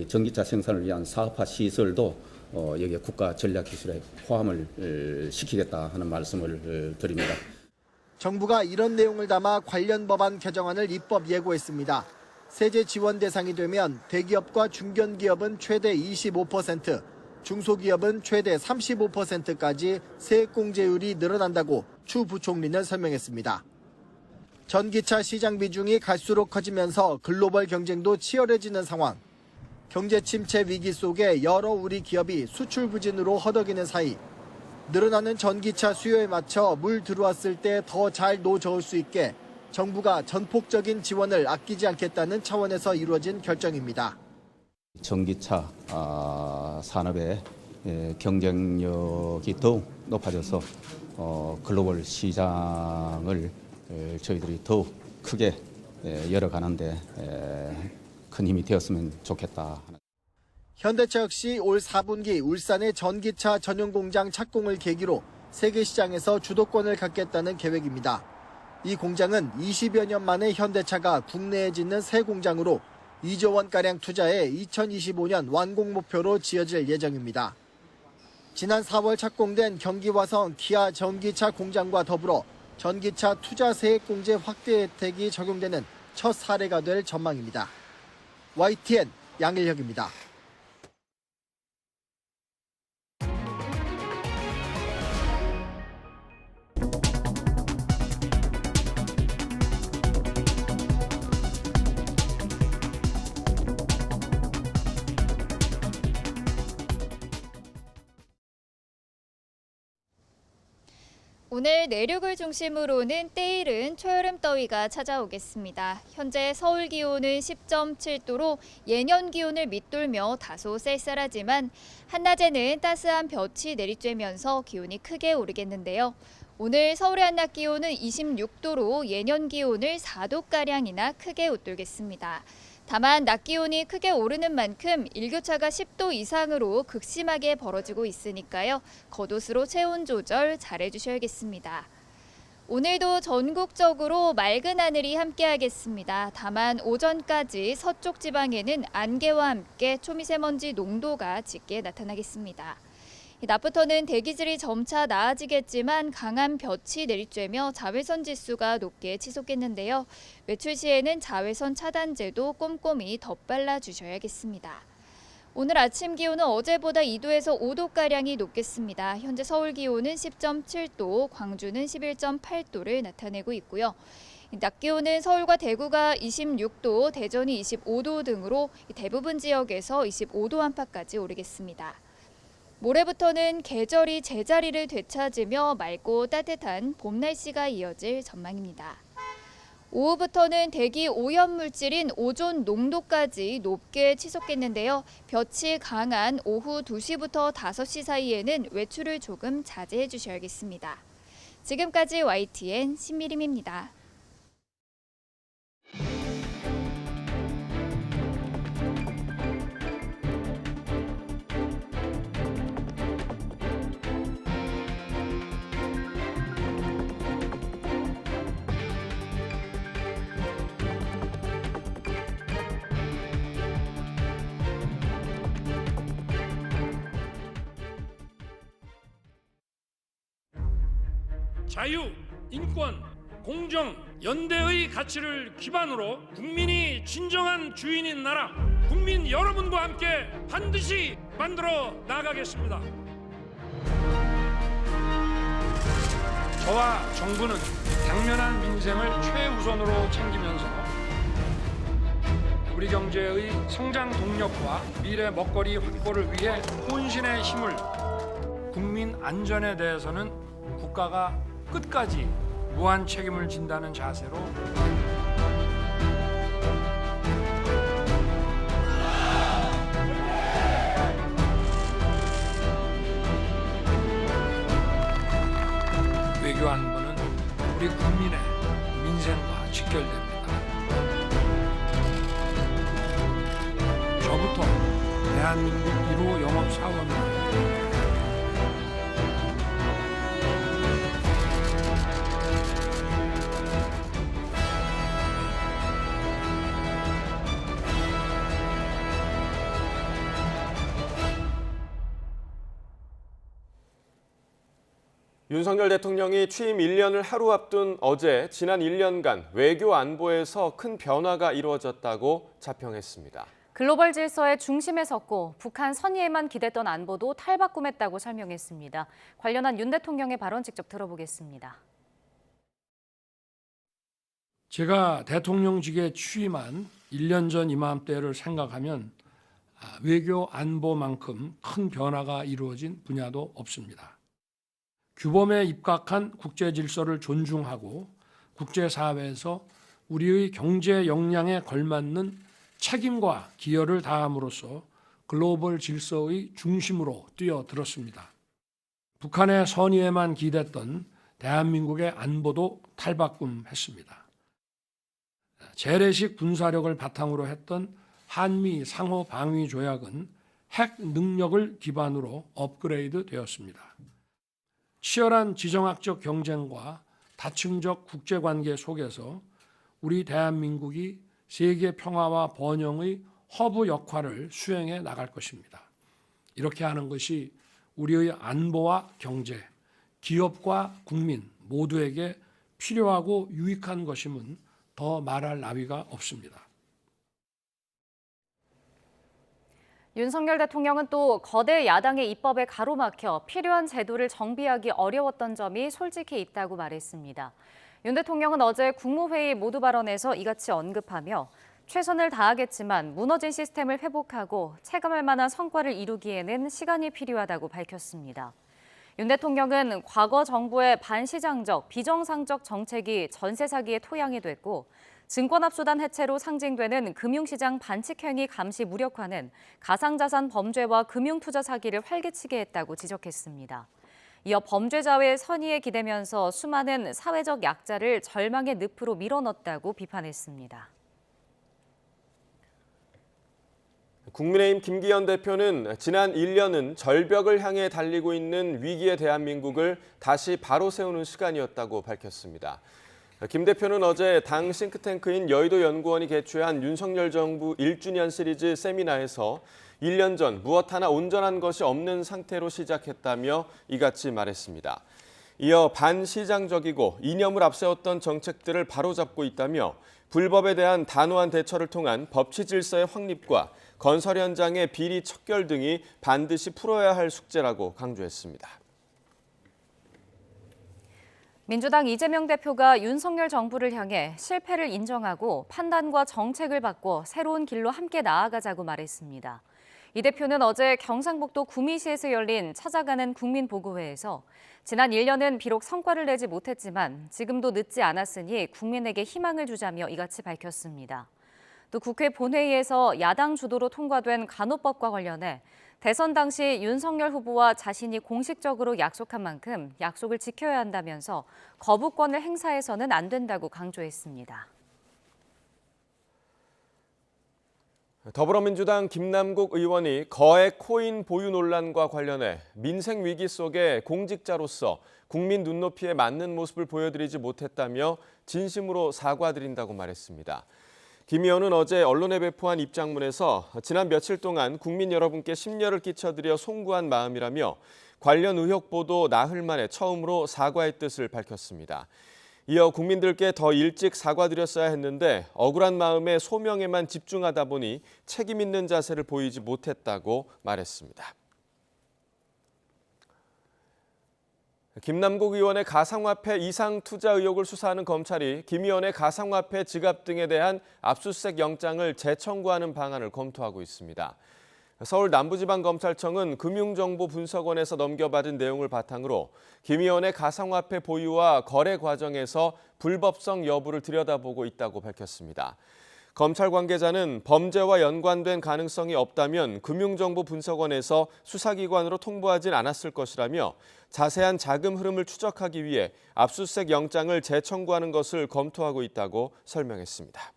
[SPEAKER 20] 전기차 생산을 위한 사업화 시설도 여기에 국가 전략 기술에 포함을 시키겠다 하는 말씀을 드립니다.
[SPEAKER 19] 정부가 이런 내용을 담아 관련 법안 개정안을 입법 예고했습니다. 세제 지원 대상이 되면 대기업과 중견기업은 최대 25%, 중소기업은 최대 35%까지 세액 공제율이 늘어난다고 추 부총리는 설명했습니다. 전기차 시장 비중이 갈수록 커지면서 글로벌 경쟁도 치열해지는 상황. 경제 침체 위기 속에 여러 우리 기업이 수출 부진으로 허덕이는 사이 늘어나는 전기차 수요에 맞춰 물 들어왔을 때 더 잘 노저을 수 있게 정부가 전폭적인 지원을 아끼지 않겠다는 차원에서 이루어진 결정입니다.
[SPEAKER 20] 전기차 산업의 경쟁력이 더욱 높아져서 글로벌 시장을 저희들이 더욱 크게 열어가는데 큰 힘이 되었으면 좋겠다.
[SPEAKER 19] 현대차 역시 올 4분기 울산의 전기차 전용 공장 착공을 계기로 세계 시장에서 주도권을 갖겠다는 계획입니다. 이 공장은 20여 년 만에 현대차가 국내에 짓는 새 공장으로 2조 원가량 투자해 2025년 완공 목표로 지어질 예정입니다. 지난 4월 착공된 경기 화성 기아 전기차 공장과 더불어 전기차 투자 세액 공제 확대 혜택이 적용되는 첫 사례가 될 전망입니다. YTN 양일혁입니다.
[SPEAKER 21] 오늘 내륙을 중심으로는 때이른 초여름 더위가 찾아오겠습니다. 현재 서울 기온은 10.7도로 예년 기온을 밑돌며 다소 쌀쌀하지만 한낮에는 따스한 볕이 내리쬐면서 기온이 크게 오르겠는데요. 오늘 서울의 한낮 기온은 26도로 예년 기온을 4도가량이나 크게 웃돌겠습니다. 다만 낮 기온이 크게 오르는 만큼 일교차가 10도 이상으로 극심하게 벌어지고 있으니까요. 겉옷으로 체온 조절 잘해주셔야겠습니다. 오늘도 전국적으로 맑은 하늘이 함께하겠습니다. 다만 오전까지 서쪽 지방에는 안개와 함께 초미세먼지 농도가 짙게 나타나겠습니다. 낮부터는 대기질이 점차 나아지겠지만 강한 볕이 내리쬐며 자외선 지수가 높게 치솟겠는데요. 외출 시에는 자외선 차단제도 꼼꼼히 덧발라 주셔야겠습니다. 오늘 아침 기온은 어제보다 2도에서 5도가량이 높겠습니다. 현재 서울 기온은 10.7도, 광주는 11.8도를 나타내고 있고요. 낮 기온은 서울과 대구가 26도, 대전이 25도 등으로 대부분 지역에서 25도 안팎까지 오르겠습니다. 모레부터는 계절이 제자리를 되찾으며 맑고 따뜻한 봄 날씨가 이어질 전망입니다. 오후부터는 대기 오염물질인 오존 농도까지 높게 치솟겠는데요. 볕이 강한 오후 2시부터 5시 사이에는 외출을 조금 자제해 주셔야겠습니다. 지금까지 YTN 신미림입니다.
[SPEAKER 5] 자유, 인권, 공정, 연대의 가치를 기반으로 국민이 진정한 주인인 나라, 국민 여러분과 함께 반드시 만들어 나가겠습니다. 저와 정부는 당면한 민생을 최우선으로 챙기면서 우리 경제의 성장 동력과 미래 먹거리 확보를 위해 혼신의 힘을 국민 안전에 대해서는 국가가 끝까지 무한 책임을 진다는 자세로 외교 안보는 우리 국민의 민생과 직결됩니다. 저부터 대한민국 1호 영업사원으로
[SPEAKER 1] 윤석열 대통령이 취임 1년을 하루 앞둔 어제 지난 1년간 외교 안보에서 큰 변화가 이루어졌다고 자평했습니다.
[SPEAKER 2] 글로벌 질서의 중심에 섰고 북한 선의에만 기댔던 안보도 탈바꿈했다고 설명했습니다. 관련한 윤 대통령의 발언 직접 들어보겠습니다.
[SPEAKER 5] 제가 대통령직에 취임한 1년 전 이맘때를 생각하면 외교 안보만큼 큰 변화가 이루어진 분야도 없습니다. 규범에 입각한 국제 질서를 존중하고 국제사회에서 우리의 경제 역량에 걸맞는 책임과 기여를 다함으로써 글로벌 질서의 중심으로 뛰어들었습니다. 북한의 선의에만 기댔던 대한민국의 안보도 탈바꿈했습니다. 재래식 군사력을 바탕으로 했던 한미 상호 방위 조약은 핵 능력을 기반으로 업그레이드 되었습니다. 치열한 지정학적 경쟁과 다층적 국제관계 속에서 우리 대한민국이 세계 평화와 번영의 허브 역할을 수행해 나갈 것입니다. 이렇게 하는 것이 우리의 안보와 경제, 기업과 국민 모두에게 필요하고 유익한 것임은 더 말할 나위가 없습니다.
[SPEAKER 2] 윤석열 대통령은 또 거대 야당의 입법에 가로막혀 필요한 제도를 정비하기 어려웠던 점이 솔직히 있다고 말했습니다. 윤 대통령은 어제 국무회의 모두 발언에서 이같이 언급하며 최선을 다하겠지만 무너진 시스템을 회복하고 체감할 만한 성과를 이루기에는 시간이 필요하다고 밝혔습니다. 윤 대통령은 과거 정부의 반시장적, 비정상적 정책이 전세 사기의 토양이 됐고 증권합수단 해체로 상징되는 금융시장 반칙행위 감시 무력화는 가상자산 범죄와 금융투자 사기를 활개치게 했다고 지적했습니다. 이어 범죄자의 선의에 기대면서 수많은 사회적 약자를 절망의 늪으로 밀어넣었다고 비판했습니다.
[SPEAKER 1] 국민의힘 김기현 대표는 지난 1년은 절벽을 향해 달리고 있는 위기의 대한민국을 다시 바로 세우는 시간이었다고 밝혔습니다. 김 대표는 어제 당 싱크탱크인 여의도연구원이 개최한 윤석열 정부 1주년 시리즈 세미나에서 1년 전 무엇 하나 온전한 것이 없는 상태로 시작했다며 이같이 말했습니다. 이어 반시장적이고 이념을 앞세웠던 정책들을 바로잡고 있다며 불법에 대한 단호한 대처를 통한 법치 질서의 확립과 건설 현장의 비리 척결 등이 반드시 풀어야 할 숙제라고 강조했습니다.
[SPEAKER 2] 민주당 이재명 대표가 윤석열 정부를 향해 실패를 인정하고 판단과 정책을 바꿔 새로운 길로 함께 나아가자고 말했습니다. 이 대표는 어제 경상북도 구미시에서 열린 찾아가는 국민보고회에서 지난 1년은 비록 성과를 내지 못했지만 지금도 늦지 않았으니 국민에게 희망을 주자며 이같이 밝혔습니다. 또 국회 본회의에서 야당 주도로 통과된 간호법과 관련해 대선 당시 윤석열 후보와 자신이 공식적으로 약속한 만큼 약속을 지켜야 한다면서 거부권을 행사해서는 안 된다고 강조했습니다.
[SPEAKER 1] 더불어민주당 김남국 의원이 거액 코인 보유 논란과 관련해 민생 위기 속에 공직자로서 국민 눈높이에 맞는 모습을 보여드리지 못했다며 진심으로 사과드린다고 말했습니다. 김 의원은 어제 언론에 배포한 입장문에서 지난 며칠 동안 국민 여러분께 심려를 끼쳐드려 송구한 마음이라며 관련 의혹 보도 나흘 만에 처음으로 사과의 뜻을 밝혔습니다. 이어 국민들께 더 일찍 사과드렸어야 했는데 억울한 마음에 소명에만 집중하다 보니 책임 있는 자세를 보이지 못했다고 말했습니다. 김남국 의원의 가상화폐 이상 투자 의혹을 수사하는 검찰이 김 의원의 가상화폐 지갑 등에 대한 압수수색 영장을 재청구하는 방안을 검토하고 있습니다. 서울 남부지방검찰청은 금융정보분석원에서 넘겨받은 내용을 바탕으로 김 의원의 가상화폐 보유와 거래 과정에서 불법성 여부를 들여다보고 있다고 밝혔습니다. 검찰 관계자는 범죄와 연관된 가능성이 없다면 금융정보분석원에서 수사기관으로 통보하진 않았을 것이라며 자세한 자금 흐름을 추적하기 위해 압수수색 영장을 재청구하는 것을 검토하고 있다고 설명했습니다.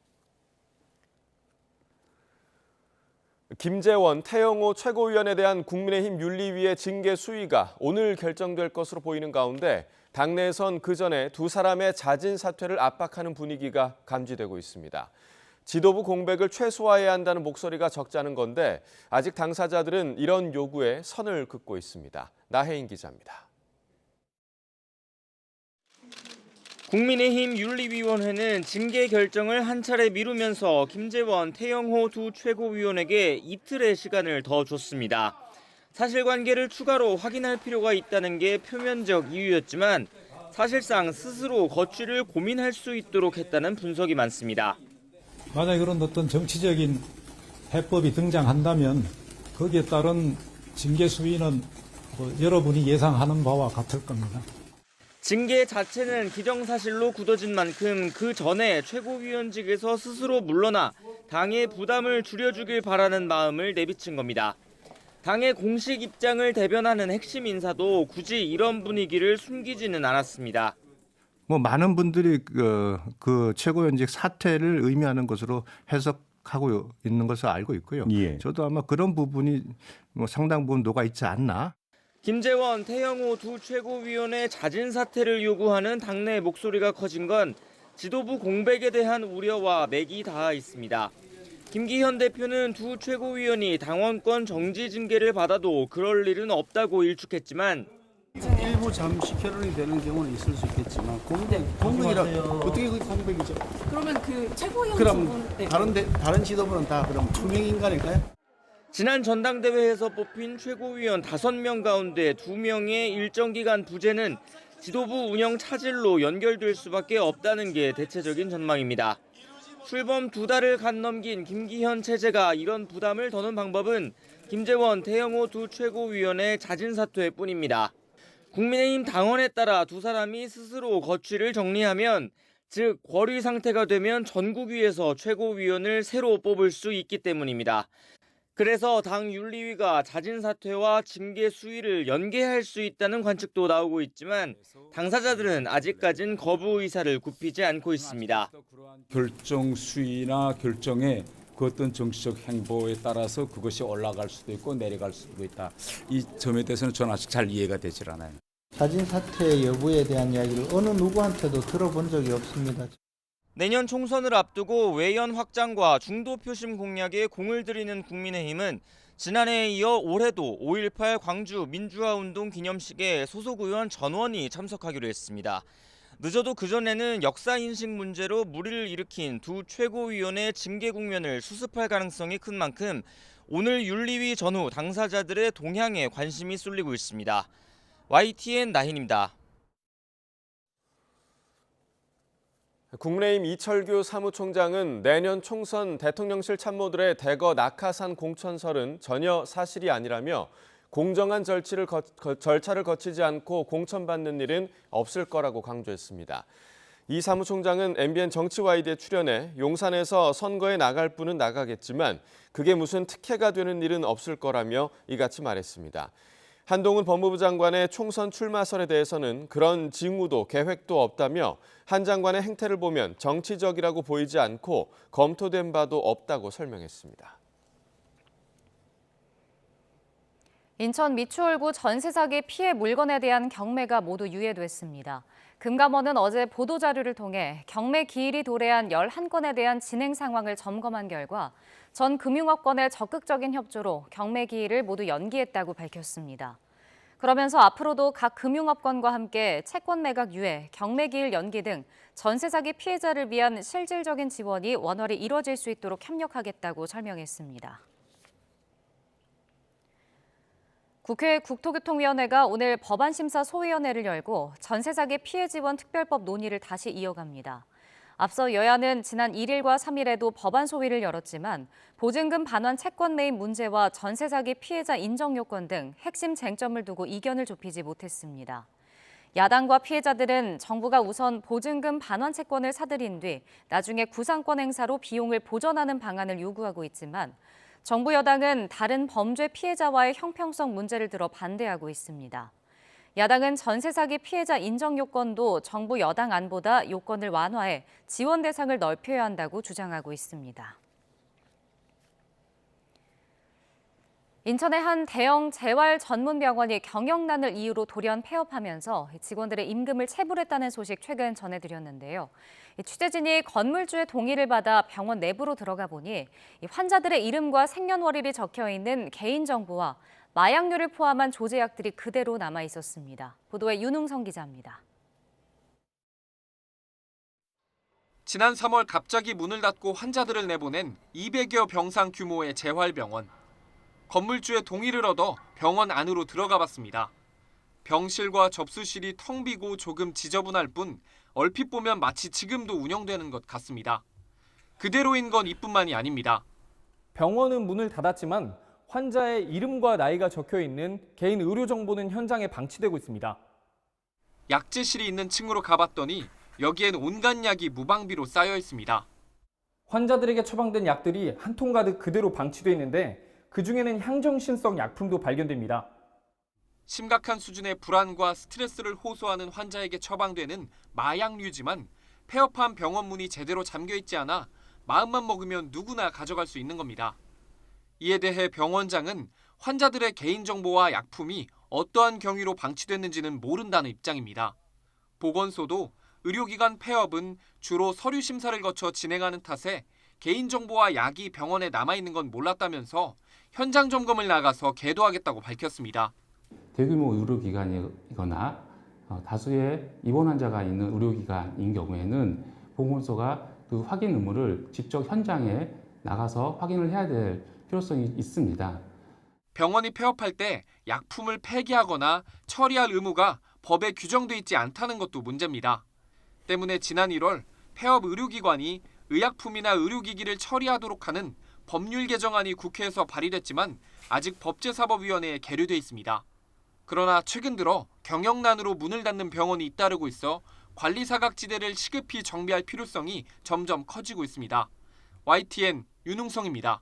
[SPEAKER 1] 김재원, 태영호 최고위원에 대한 국민의힘 윤리위의 징계 수위가 오늘 결정될 것으로 보이는 가운데 당내에선 그전에 두 사람의 잦은 사퇴를 압박하는 분위기가 감지되고 있습니다. 지도부 공백을 최소화해야 한다는 목소리가 적잖은 건데 아직 당사자들은 이런 요구에 선을 긋고 있습니다. 나혜인 기자입니다.
[SPEAKER 4] 국민의힘 윤리위원회는 징계 결정을 한 차례 미루면서 김재원, 태영호 두 최고위원에게 이틀의 시간을 더 줬습니다. 사실관계를 추가로 확인할 필요가 있다는 게 표면적 이유였지만 사실상 스스로 거취를 고민할 수 있도록 했다는 분석이 많습니다.
[SPEAKER 22] 만약에 그런 어떤 정치적인 해법이 등장한다면 거기에 따른 징계 수위는 여러분이 예상하는 바와 같을 겁니다.
[SPEAKER 4] 징계 자체는 기정사실로 굳어진 만큼 그 전에 최고위원직에서 스스로 물러나 당의 부담을 줄여주길 바라는 마음을 내비친 겁니다. 당의 공식 입장을 대변하는 핵심 인사도 굳이 이런 분위기를 숨기지는 않았습니다.
[SPEAKER 23] 많은 분들이 그 최고위원직 사퇴를 의미하는 것으로 해석하고 있는 것을 알고 있고요. 예. 저도 아마 그런 부분이 상당 부분 녹아 있지 않나.
[SPEAKER 4] 김재원, 태영호 두 최고위원의 잦은 사퇴를 요구하는 당내 목소리가 커진 건 지도부 공백에 대한 우려와 맥이 닿아 있습니다. 김기현 대표는 두 최고위원이 당원권 정지 징계를 받아도 그럴 일은 없다고 일축했지만
[SPEAKER 24] 일부 잠시 결혼이 되는 경우는 있을 수 있겠지만 공백이라 어떻게 그게 공백이죠?
[SPEAKER 25] 그러면 그 최고위원
[SPEAKER 24] 그럼 다른 지도부는 다 그럼 투명 인간일까요?
[SPEAKER 4] 지난 전당대회에서 뽑힌 최고위원 5명 가운데 2명의 일정 기간 부재는 지도부 운영 차질로 연결될 수밖에 없다는 게 대체적인 전망입니다. 출범 2달을 간 넘긴 김기현 체제가 이런 부담을 더는 방법은 김재원, 태영호 두 최고위원의 잦은 사퇴뿐입니다. 국민의힘 당원에 따라 두 사람이 스스로 거취를 정리하면 즉 권위 상태가 되면 전국위에서 최고위원을 새로 뽑을 수 있기 때문입니다. 그래서 당 윤리위가 잦은 사퇴와 징계 수위를 연계할 수 있다는 관측도 나오고 있지만 당사자들은 아직까진 거부 의사를 굽히지 않고 있습니다.
[SPEAKER 22] 결정 수위나 결정의 그 어떤 정치적 행보에 따라서 그것이 올라갈 수도 있고 내려갈 수도 있다. 이 점에 대해서는 저는 아직 잘 이해가 되질 않아요.
[SPEAKER 24] 자진 사퇴 여부에 대한 이야기를 어느 누구한테도 들어본 적이 없습니다.
[SPEAKER 4] 내년 총선을 앞두고 외연 확장과 중도 표심 공략에 공을 들이는 국민의힘은 지난해에 이어 올해도 5.18 광주 민주화운동 기념식에 소속 의원 전원이 참석하기로 했습니다. 늦어도 그전에는 역사인식 문제로 물의를 일으킨 두 최고위원의 징계 국면을 수습할 가능성이 큰 만큼 오늘 윤리위 전후 당사자들의 동향에 관심이 쏠리고 있습니다. YTN 나힌입니다.
[SPEAKER 1] 국민의힘 이철규 사무총장은 내년 총선 대통령실 참모들의 대거 낙하산 공천설은 전혀 사실이 아니라며 공정한 절차를 거치지 않고 공천받는 일은 없을 거라고 강조했습니다. 이 사무총장은 MBN 정치와이드에 출연해 용산에서 선거에 나갈 분은 나가겠지만 그게 무슨 특혜가 되는 일은 없을 거라며 이같이 말했습니다. 한동훈 법무부 장관의 총선 출마설에 대해서는 그런 징후도 계획도 없다며 한 장관의 행태를 보면 정치적이라고 보이지 않고 검토된 바도 없다고 설명했습니다.
[SPEAKER 2] 인천 미추홀구 전세 사기 피해 물건에 대한 경매가 모두 유예됐습니다. 금감원은 어제 보도자료를 통해 경매 기일이 도래한 11건에 대한 진행 상황을 점검한 결과 전 금융업권의 적극적인 협조로 경매 기일을 모두 연기했다고 밝혔습니다. 그러면서 앞으로도 각 금융업권과 함께 채권 매각 유예, 경매기일 연기 등 전세 사기 피해자를 위한 실질적인 지원이 원활히 이뤄질 수 있도록 협력하겠다고 설명했습니다. 국회 국토교통위원회가 오늘 법안심사 소위원회를 열고 전세 사기 피해 지원 특별법 논의를 다시 이어갑니다. 앞서 여야는 지난 1일과 3일에도 법안 소위를 열었지만 보증금 반환 채권 매입 문제와 전세 사기 피해자 인정 요건 등 핵심 쟁점을 두고 이견을 좁히지 못했습니다. 야당과 피해자들은 정부가 우선 보증금 반환 채권을 사들인 뒤 나중에 구상권 행사로 비용을 보전하는 방안을 요구하고 있지만 정부 여당은 다른 범죄 피해자와의 형평성 문제를 들어 반대하고 있습니다. 야당은 전세 사기 피해자 인정 요건도 정부 여당 안보다 요건을 완화해 지원 대상을 넓혀야 한다고 주장하고 있습니다. 인천의 한 대형 재활 전문 병원이 경영난을 이유로 돌연 폐업하면서 직원들의 임금을 체불했다는 소식 최근 전해드렸는데요. 취재진이 건물주의 동의를 받아 병원 내부로 들어가 보니 환자들의 이름과 생년월일이 적혀 있는 개인정보와 마약류를 포함한 조제약들이 그대로 남아 있었습니다. 보도에 윤웅성 기자입니다.
[SPEAKER 3] 지난 3월 갑자기 문을 닫고 환자들을 내보낸 200여 병상 규모의 재활병원. 건물주의 동의를 얻어 병원 안으로 들어가 봤습니다. 병실과 접수실이 텅 비고 조금 지저분할 뿐 얼핏 보면 마치 지금도 운영되는 것 같습니다. 그대로인 건 이뿐만이 아닙니다.
[SPEAKER 6] 병원은 문을 닫았지만 환자의 이름과 나이가 적혀 있는 개인 의료 정보는 현장에 방치되고 있습니다.
[SPEAKER 3] 약재실이 있는 층으로 가봤더니 여기엔 온갖 약이 무방비로 쌓여 있습니다.
[SPEAKER 6] 환자들에게 처방된 약들이 한 통 가득 그대로 방치돼 있는데 그중에는 향정신성 약품도 발견됩니다.
[SPEAKER 3] 심각한 수준의 불안과 스트레스를 호소하는 환자에게 처방되는 마약류지만 폐업한 병원 문이 제대로 잠겨있지 않아 마음만 먹으면 누구나 가져갈 수 있는 겁니다. 이에 대해 병원장은 환자들의 개인정보와 약품이 어떠한 경위로 방치됐는지는 모른다는 입장입니다. 보건소도 의료기관 폐업은 주로 서류 심사를 거쳐 진행하는 탓에 개인정보와 약이 병원에 남아있는 건 몰랐다면서 현장 점검을 나가서 계도하겠다고 밝혔습니다.
[SPEAKER 7] 대규모 의료기관이거나 다수의 입원 환자가 있는 의료기관인 경우에는 보건소가 그 확인 의무를 직접 현장에 나가서 확인을 해야 될 필요성이 있습니다.
[SPEAKER 3] 병원이 폐업할 때 약품을 폐기하거나 처리할 의무가 법에 규정돼 있지 않다는 것도 문제입니다. 때문에 지난 1월 폐업 의료기관이 의약품이나 의료기기를 처리하도록 하는 법률 개정안이 국회에서 발의됐지만 아직 법제사법위원회에 계류돼 있습니다. 그러나 최근 들어 경영난으로 문을 닫는 병원이 잇따르고 있어 관리사각지대를 시급히 정비할 필요성이 점점 커지고 있습니다. YTN 윤웅성입니다.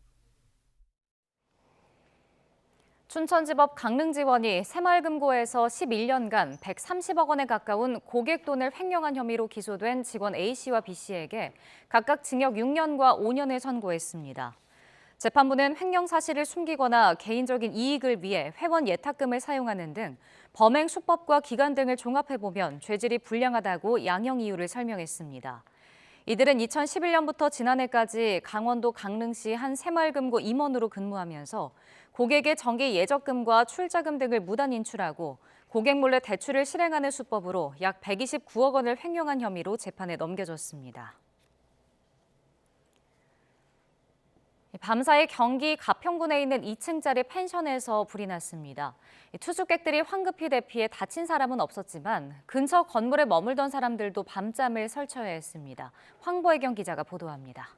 [SPEAKER 2] 춘천지법 강릉지원이 새마을금고에서 11년간 130억 원에 가까운 고객 돈을 횡령한 혐의로 기소된 직원 A씨와 B씨에게 각각 징역 6년과 5년을 선고했습니다. 재판부는 횡령 사실을 숨기거나 개인적인 이익을 위해 회원 예탁금을 사용하는 등 범행 수법과 기간 등을 종합해보면 죄질이 불량하다고 양형 이유를 설명했습니다. 이들은 2011년부터 지난해까지 강원도 강릉시 한 새마을금고 임원으로 근무하면서 고객의 정기 예적금과 출자금 등을 무단 인출하고 고객 몰래 대출을 실행하는 수법으로 약 129억 원을 횡령한 혐의로 재판에 넘겨졌습니다. 밤사이 경기 가평군에 있는 2층짜리 펜션에서 불이 났습니다. 투숙객들이 황급히 대피해 다친 사람은 없었지만 근처 건물에 머물던 사람들도 밤잠을 설쳐야 했습니다. 황보혜경 기자가 보도합니다.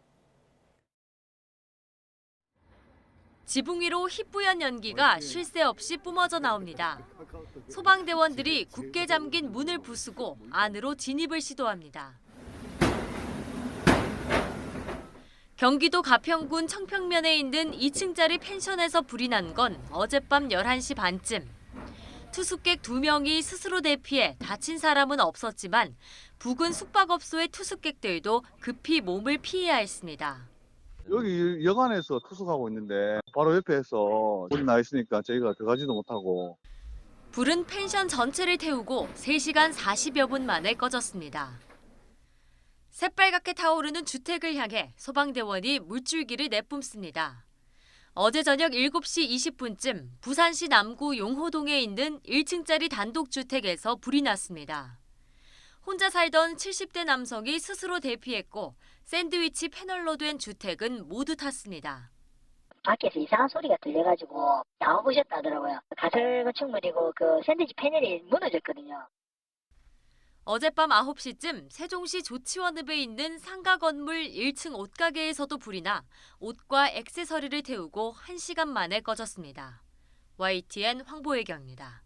[SPEAKER 8] 지붕 위로 희뿌연 연기가 쉴 새 없이 뿜어져 나옵니다. 소방대원들이 굳게 잠긴 문을 부수고 안으로 진입을 시도합니다. 경기도 가평군 청평면에 있는 2층짜리 펜션에서 불이 난 건 어젯밤 11시 반쯤. 투숙객 2명이 스스로 대피해 다친 사람은 없었지만 부근 숙박업소의 투숙객들도 급히 몸을 피해야 했습니다.
[SPEAKER 9] 여기 여관에서 투숙하고 있는데 바로 옆에서 불이 나 있으니까 저희가 들어가지도 못하고.
[SPEAKER 8] 불은 펜션 전체를 태우고 3시간 40여 분 만에 꺼졌습니다. 새빨갛게 타오르는 주택을 향해 소방대원이 물줄기를 내뿜습니다. 어제 저녁 7시 20분쯤 부산시 남구 용호동에 있는 1층짜리 단독주택에서 불이 났습니다. 혼자 살던 70대 남성이 스스로 대피했고 샌드위치 패널로 된 주택은 모두 탔습니다.
[SPEAKER 10] 밖에서 이상한 소리가 들려가지고 나와보셨다더라고요. 가설 건축물이고 그 샌드위치 패널이 무너졌거든요.
[SPEAKER 8] 어젯밤 9시쯤 세종시 조치원읍에 있는 상가 건물 1층 옷가게에서도 불이 나 옷과 액세서리를 태우고 1시간 만에 꺼졌습니다. YTN 황보혜경입니다.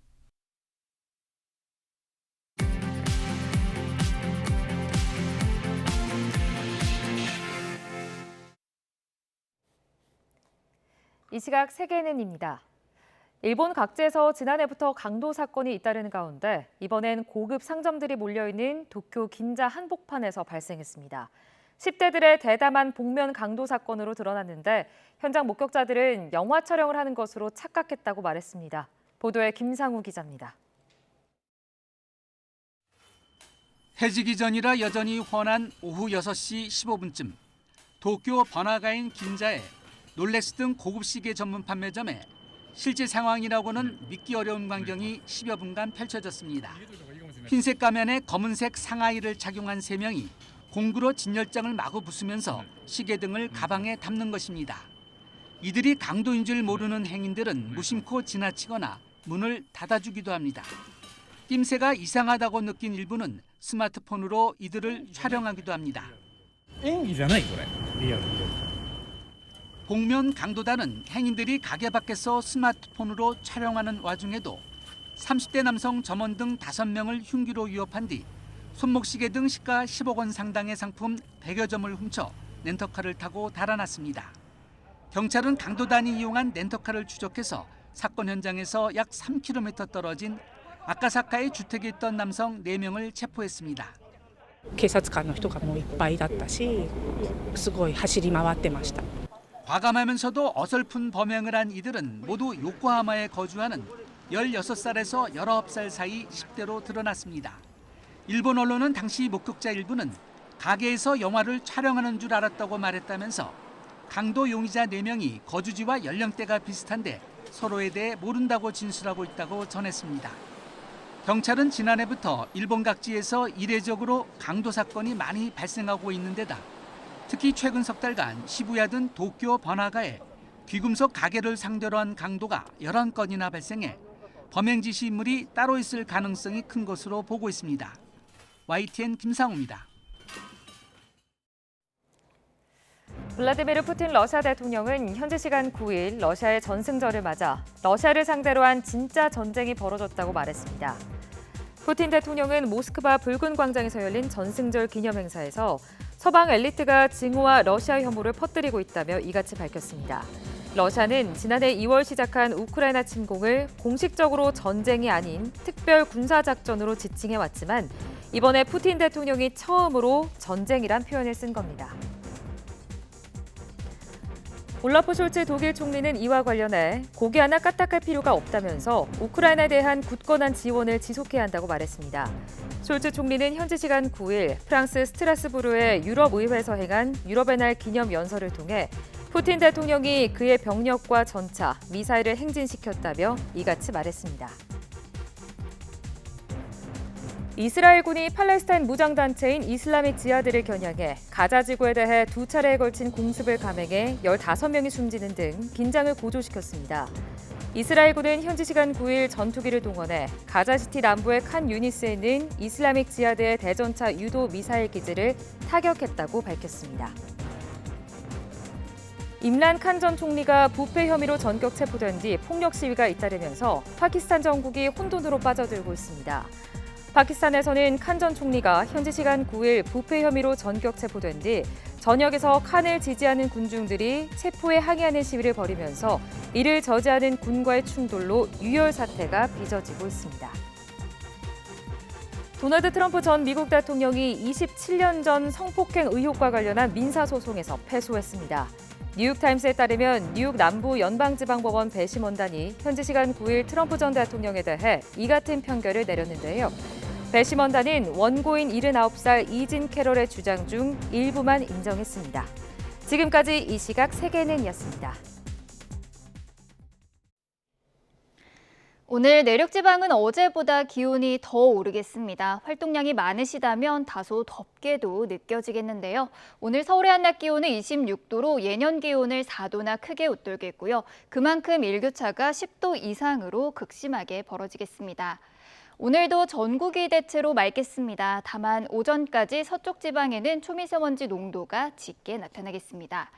[SPEAKER 2] 이 시각 세계는입니다. 일본 각지에서 지난해부터 강도 사건이 잇따르는 가운데 이번엔 고급 상점들이 몰려있는 도쿄 긴자 한복판에서 발생했습니다. 10대들의 대담한 복면 강도 사건으로 드러났는데 현장 목격자들은 영화 촬영을 하는 것으로 착각했다고 말했습니다. 보도에 김상우 기자입니다.
[SPEAKER 11] 해지기 전이라 여전히 환한 오후 6시 15분쯤 도쿄 번화가인 긴자에 롤렉스 등 고급 시계 전문 판매점에 실제 상황이라고는 믿기 어려운 광경이 10여 분간 펼쳐졌습니다. 흰색 가면에 검은색 상하이를 착용한 3명이 공구로 진열장을 마구 부수면서 시계 등을 가방에 담는 것입니다. 이들이 강도인 줄 모르는 행인들은 무심코 지나치거나 문을 닫아주기도 합니다. 낌새가 이상하다고 느낀 일부는 스마트폰으로 이들을 촬영하기도 합니다. 복면 강도단은 행인들이 가게 밖에서 스마트폰으로 촬영하는 와중에도 30대 남성 점원 등 5명을 흉기로 위협한 뒤 손목시계 등 시가 10억 원 상당의 상품 100여 점을 훔쳐 렌터카를 타고 달아났습니다. 경찰은 강도단이 이용한 렌터카를 추적해서 사건 현장에서 약 3km 떨어진 아카사카의 주택에 있던 남성 4명을 체포했습니다.
[SPEAKER 12] 警察官の人がもういっぱいだったし、すごい走り回ってました。
[SPEAKER 11] 과감하면서도 어설픈 범행을 한 이들은 모두 요코하마에 거주하는 16살에서 19살 사이 10대로 드러났습니다. 일본 언론은 당시 목격자 일부는 가게에서 영화를 촬영하는 줄 알았다고 말했다면서 강도 용의자 4명이 거주지와 연령대가 비슷한데 서로에 대해 모른다고 진술하고 있다고 전했습니다. 경찰은 지난해부터 일본 각지에서 이례적으로 강도 사건이 많이 발생하고 있는 데다 특히 최근 석 달간 시부야 등 도쿄 번화가에 귀금속 가게를 상대로 한 강도가 11건이나 발생해 범행 지시 인물이 따로 있을 가능성이 큰 것으로 보고 있습니다. YTN 김상우입니다.
[SPEAKER 2] 블라디미르 푸틴 러시아 대통령은 현지 시간 9일 러시아의 전승절을 맞아 러시아를 상대로 한 진짜 전쟁이 벌어졌다고 말했습니다. 푸틴 대통령은 모스크바 붉은 광장에서 열린 전승절 기념 행사에서 서방 엘리트가 증오와 러시아 혐오를 퍼뜨리고 있다며 이같이 밝혔습니다. 러시아는 지난해 2월 시작한 우크라이나 침공을 공식적으로 전쟁이 아닌 특별 군사작전으로 지칭해왔지만 이번에 푸틴 대통령이 처음으로 전쟁이란 표현을 쓴 겁니다. 올라프 숄츠 독일 총리는 이와 관련해 고개 하나 까딱할 필요가 없다면서 우크라이나에 대한 굳건한 지원을 지속해야 한다고 말했습니다. 숄츠 총리는 현지 시간 9일 프랑스 스트라스부르의 유럽의회에서 행한 유럽의 날 기념 연설을 통해 푸틴 대통령이 그의 병력과 전차, 미사일을 행진시켰다며 이같이 말했습니다. 이스라엘군이 팔레스타인 무장단체인 이슬라믹 지하드를 겨냥해 가자 지구에 대해 2차례에 걸친 공습을 감행해 15명이 숨지는 등 긴장을 고조시켰습니다. 이스라엘군은 현지 시간 9일 전투기를 동원해 가자시티 남부의 칸 유니스에 있는 이슬라믹 지하드의 대전차 유도 미사일 기지를 타격했다고 밝혔습니다. 임란 칸 전 총리가 부패 혐의로 전격 체포된 뒤 폭력 시위가 잇따르면서 파키스탄 정국이 혼돈으로 빠져들고 있습니다. 파키스탄에서는 칸 전 총리가 현지 시간 9일 부패 혐의로 전격 체포된 뒤 전역에서 칸을 지지하는 군중들이 체포에 항의하는 시위를 벌이면서 이를 저지하는 군과의 충돌로 유혈 사태가 빚어지고 있습니다. 도널드 트럼프 전 미국 대통령이 27년 전 성폭행 의혹과 관련한 민사소송에서 패소했습니다. 뉴욕타임스에 따르면 뉴욕 남부 연방지방법원 배심원단이 현지 시간 9일 트럼프 전 대통령에 대해 이 같은 판결을 내렸는데요. 배심원단은 원고인 79살 이진 캐럴의 주장 중 일부만 인정했습니다. 지금까지 이 시각 세계는이었습니다.
[SPEAKER 21] 오늘 내륙지방은 어제보다 기온이 더 오르겠습니다. 활동량이 많으시다면 다소 덥게도 느껴지겠는데요. 오늘 서울의 한낮 기온은 26도로 예년 기온을 4도나 크게 웃돌겠고요. 그만큼 일교차가 10도 이상으로 극심하게 벌어지겠습니다. 오늘도 전국이 대체로 맑겠습니다. 다만 오전까지 서쪽 지방에는 초미세먼지 농도가 짙게 나타나겠습니다.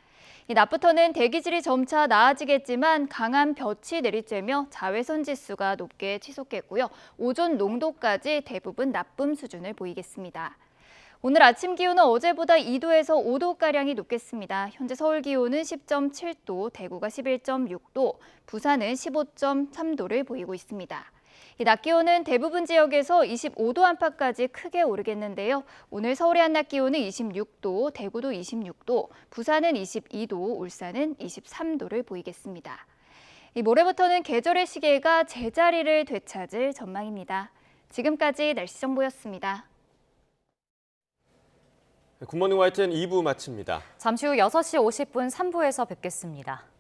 [SPEAKER 21] 낮부터는 대기질이 점차 나아지겠지만 강한 볕이 내리쬐며 자외선 지수가 높게 치솟겠고요. 오존 농도까지 대부분 나쁨 수준을 보이겠습니다. 오늘 아침 기온은 어제보다 2도에서 5도가량이 높겠습니다. 현재 서울 기온은 10.7도, 대구가 11.6도, 부산은 15.3도를 보이고 있습니다. 낮 기온은 대부분 지역에서 25도 안팎까지 크게 오르겠는데요. 오늘 서울의 한낮 기온은 26도, 대구도 26도, 부산은 22도, 울산은 23도를 보이겠습니다. 모레부터는 계절의 시계가 제자리를 되찾을 전망입니다. 지금까지 날씨 정보였습니다.
[SPEAKER 1] 굿모닝 YTN 2부 마칩니다.
[SPEAKER 2] 잠시 후 6시 50분 3부에서 뵙겠습니다.